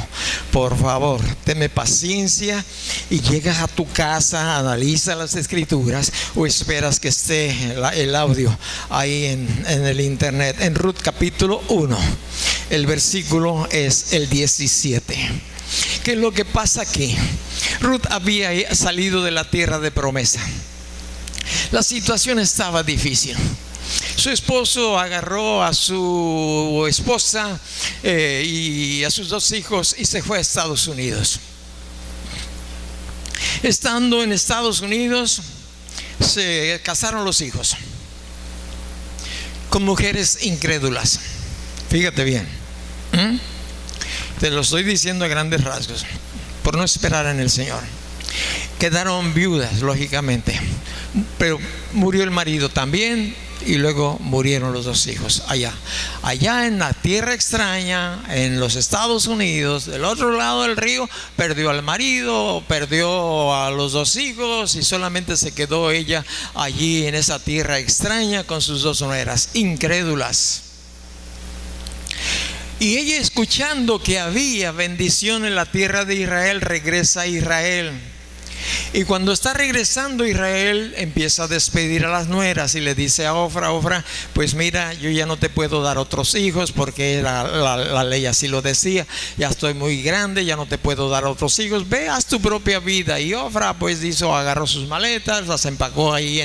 Por favor, tenme paciencia y llegas a tu casa, analiza las escrituras o esperas que esté el audio ahí en el internet. En Ruth capítulo 1, el versículo es el 17. ¿Qué es lo que pasa aquí? Ruth había salido de la tierra de promesa. La situación estaba difícil. Su esposo agarró a su esposa y a sus 2 hijos y se fue a Estados Unidos. Estando en Estados Unidos, se casaron los hijos con mujeres incrédulas. Fíjate bien. Te lo estoy diciendo a grandes rasgos, por no esperar en el Señor. Quedaron viudas, lógicamente, pero murió el marido también. Y luego murieron los 2 hijos allá en la tierra extraña, en los Estados Unidos, del otro lado del río. Perdió al marido, perdió a los 2 hijos y solamente se quedó ella allí en esa tierra extraña con sus 2 nueras incrédulas. Y ella, escuchando que había bendición en la tierra de Israel, regresa a Israel. Y cuando está regresando Israel, empieza a despedir a las nueras y le dice a Ofra, pues mira, yo ya no te puedo dar otros hijos porque la ley así lo decía. Ya estoy muy grande, ya no te puedo dar otros hijos. Ve, haz tu propia vida. Y Ofra pues agarró sus maletas, las empacó ahí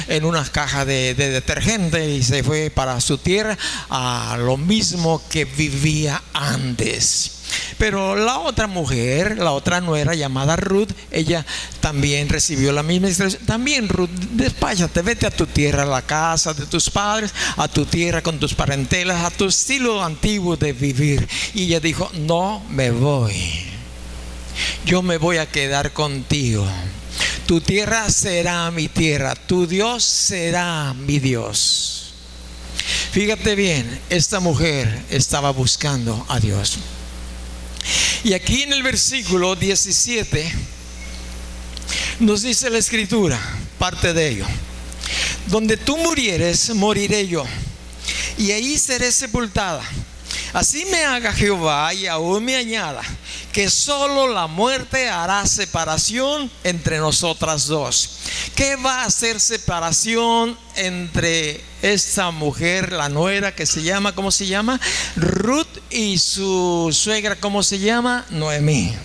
en unas cajas de detergente y se fue para su tierra, a lo mismo que vivía antes. Pero la otra mujer, la otra nuera llamada Ruth, ella también recibió la misma instrucción. También, Ruth, despáchate, vete a tu tierra, a la casa de tus padres, a tu tierra con tus parentelas, a tu estilo antiguo de vivir. Y ella dijo, no me voy, yo me voy a quedar contigo. Tu tierra será mi tierra, tu Dios será mi Dios. Fíjate bien, esta mujer estaba buscando a Dios. Y aquí en el versículo 17 nos dice la escritura, parte de ello: donde tú murieres, moriré yo, y ahí seré sepultada. Así me haga Jehová y aún me añada, que solo la muerte hará separación entre nosotras 2. ¿Qué va a hacer separación entre esta mujer, la nuera, que se llama, ¿cómo se llama? Ruth, y su suegra, ¿cómo se llama? Noemí.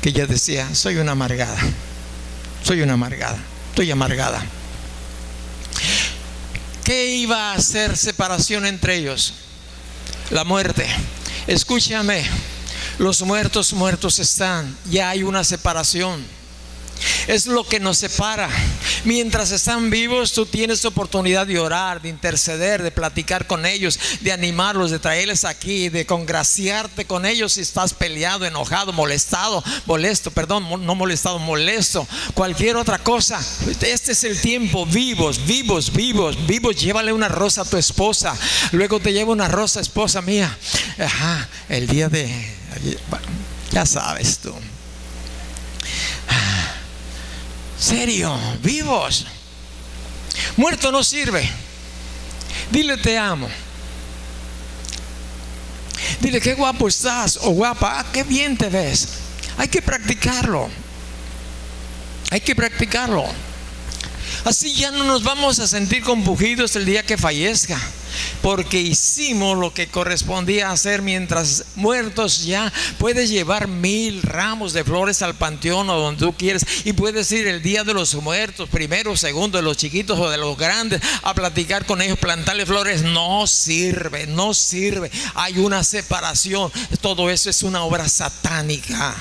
Que ella decía, soy una amargada, estoy amargada. ¿Qué iba a hacer separación entre ellos? La muerte. Escúchame, los muertos están, ya hay una separación. Es lo que nos separa. Mientras están vivos, tú tienes oportunidad de orar, de interceder, de platicar con ellos, de animarlos, de traerles aquí, de congraciarte con ellos si estás peleado, enojado, molesto, cualquier otra cosa. Este es el tiempo. Vivos. Llévale una rosa a tu esposa, luego te lleva una rosa, esposa mía. El día de, ya sabes tú. Serio, vivos. Muerto no sirve. Dile te amo. Dile qué guapo estás o guapa, qué bien te ves. Hay que practicarlo. Así ya no nos vamos a sentir compungidos el día que fallezca, porque hicimos lo que correspondía hacer mientras muertos. Ya puedes llevar 1000 ramos de flores al panteón o donde tú quieres, y puedes ir el día de los muertos, primero, segundo, de los chiquitos o de los grandes, a platicar con ellos, plantarle flores. No sirve. Hay una separación. Todo eso es una obra satánica.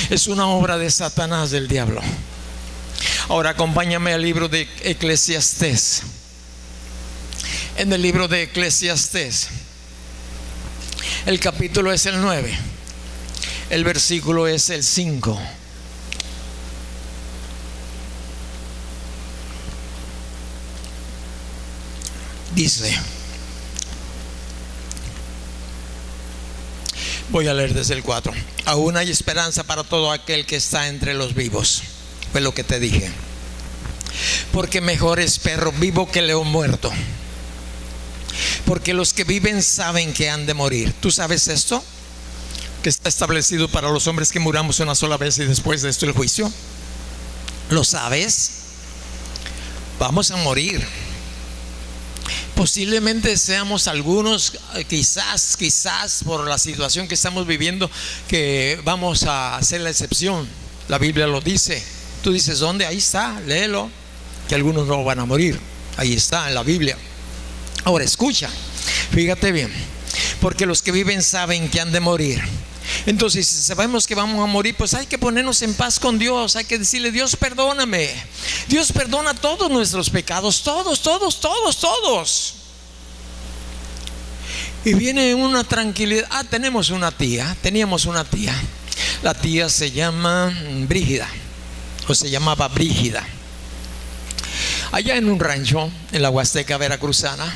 Es una obra de Satanás, del diablo. Ahora acompáñame al libro de Eclesiastés. En el libro de Eclesiastés, el capítulo es el 9, el versículo es el 5. Dice, voy a leer desde el 4. Aún hay esperanza para todo aquel que está entre los vivos. Fue lo que te dije. Porque mejor es perro vivo que león muerto. Porque los que viven saben que han de morir. ¿Tú sabes esto? Que está establecido para los hombres que muramos una sola vez y después de esto el juicio. ¿Lo sabes? Vamos a morir. Posiblemente seamos algunos, quizás por la situación que estamos viviendo, que vamos a hacer la excepción. La Biblia lo dice. Tú dices, ¿dónde? Ahí está, léelo. Que algunos no van a morir. Ahí está en la Biblia. Ahora escucha, fíjate bien. Porque los que viven saben que han de morir. Entonces, si sabemos que vamos a morir, pues hay que ponernos en paz con Dios. Hay que decirle, Dios, perdóname. Dios perdona todos nuestros pecados, todos. Y viene una tranquilidad. Teníamos una tía. La tía se llama Brígida, o se llamaba Brígida. Allá en un rancho en la Huasteca veracruzana.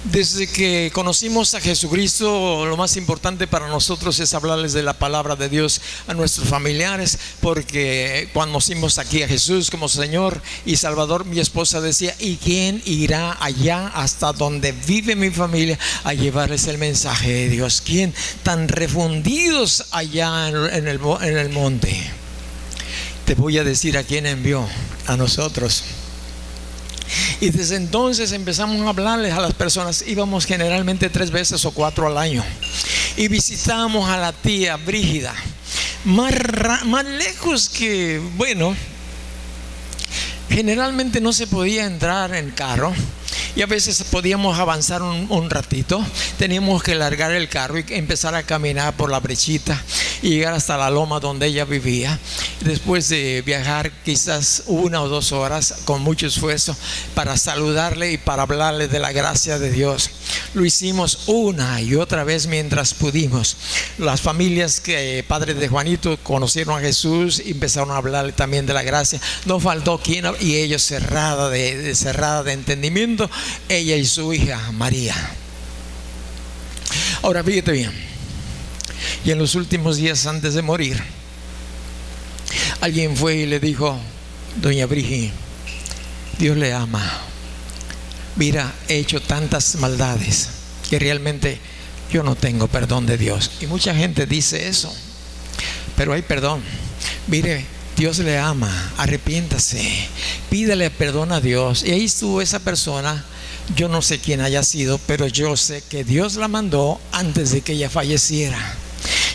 Desde que conocimos a Jesucristo, lo más importante para nosotros es hablarles de la palabra de Dios a nuestros familiares, porque cuando conocimos aquí a Jesús como Señor y Salvador, mi esposa decía, ¿y quién irá allá hasta donde vive mi familia a llevarles el mensaje de Dios? ¿Quién? Tan refundidos allá en el monte. Te voy a decir a quién envió: a nosotros. Y desde entonces empezamos a hablarles a las personas. Íbamos generalmente 3 veces o 4 al año y visitábamos a la tía Brígida, más lejos que, bueno, generalmente no se podía entrar en carro. Y a veces podíamos avanzar un ratito. Teníamos que largar el carro y empezar a caminar por la brechita y llegar hasta la loma donde ella vivía. Después de viajar quizás 1 o 2 horas con mucho esfuerzo para saludarle y para hablarle de la gracia de Dios. Lo hicimos una y otra vez mientras pudimos. Las familias padres de Juanito conocieron a Jesús y empezaron a hablarle también de la gracia. No faltó quien, y ellos cerrada de entendimiento, ella y su hija María. Ahora fíjate bien. Y en los últimos días antes de morir, alguien fue y le dijo: doña Brigi, Dios le ama. Mira, he hecho tantas maldades que realmente yo no tengo perdón de Dios. Y mucha gente dice eso, pero hay perdón. Mire, Dios le ama, arrepiéntase, pídele perdón a Dios. Y ahí estuvo esa persona. Yo no sé quién haya sido, pero yo sé que Dios la mandó antes de que ella falleciera.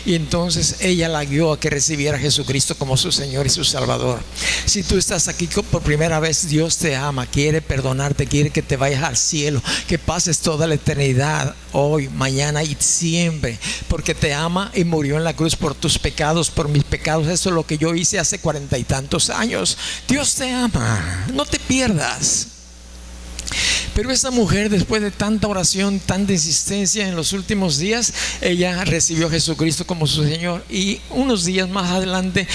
Y entonces ella la guió a que recibiera a Jesucristo como su Señor y su Salvador. Si tú estás aquí por primera vez, Dios te ama, quiere perdonarte, quiere que te vayas al cielo, que pases toda la eternidad, hoy, mañana y siempre, porque te ama y murió en la cruz por tus pecados, por mis pecados. Eso es lo que yo hice hace 40 y tantos años. Dios te ama, no te pierdas. Pero esta mujer, después de tanta oración, tanta insistencia en los últimos días, ella recibió a Jesucristo como su Señor. Y unos días más adelante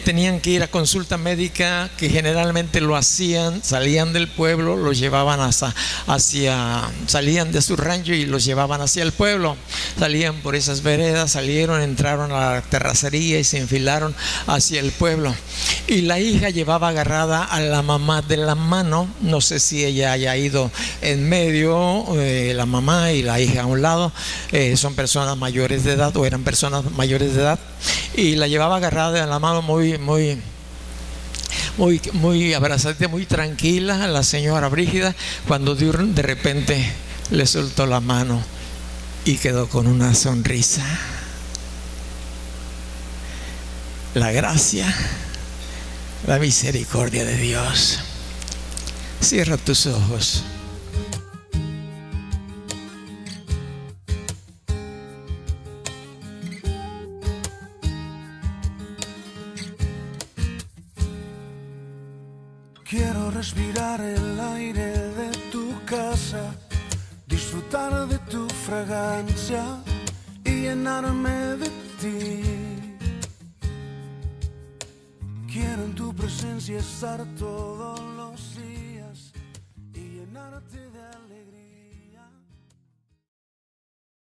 tenían que ir a consulta médica, que generalmente lo hacían, salían del pueblo, los llevaban salían de su rancho y los llevaban hacia el pueblo. Salían por esas veredas, entraron a la terracería y se enfilaron hacia el pueblo. Y la hija llevaba agarrada a la mamá de la mano. No sé si ella haya ido en medio, la mamá y la hija a un lado. Son personas mayores de edad, o eran personas mayores de edad, y la llevaba agarrada de la mano muy abrazadita, muy tranquila, la señora Brígida, cuando de repente le soltó la mano y quedó con una sonrisa. La gracia, la misericordia de Dios. Cierra tus ojos. Quiero respirar el aire de tu casa, disfrutar de tu fragancia y llenarme de ti. Quiero en tu presencia estar todos los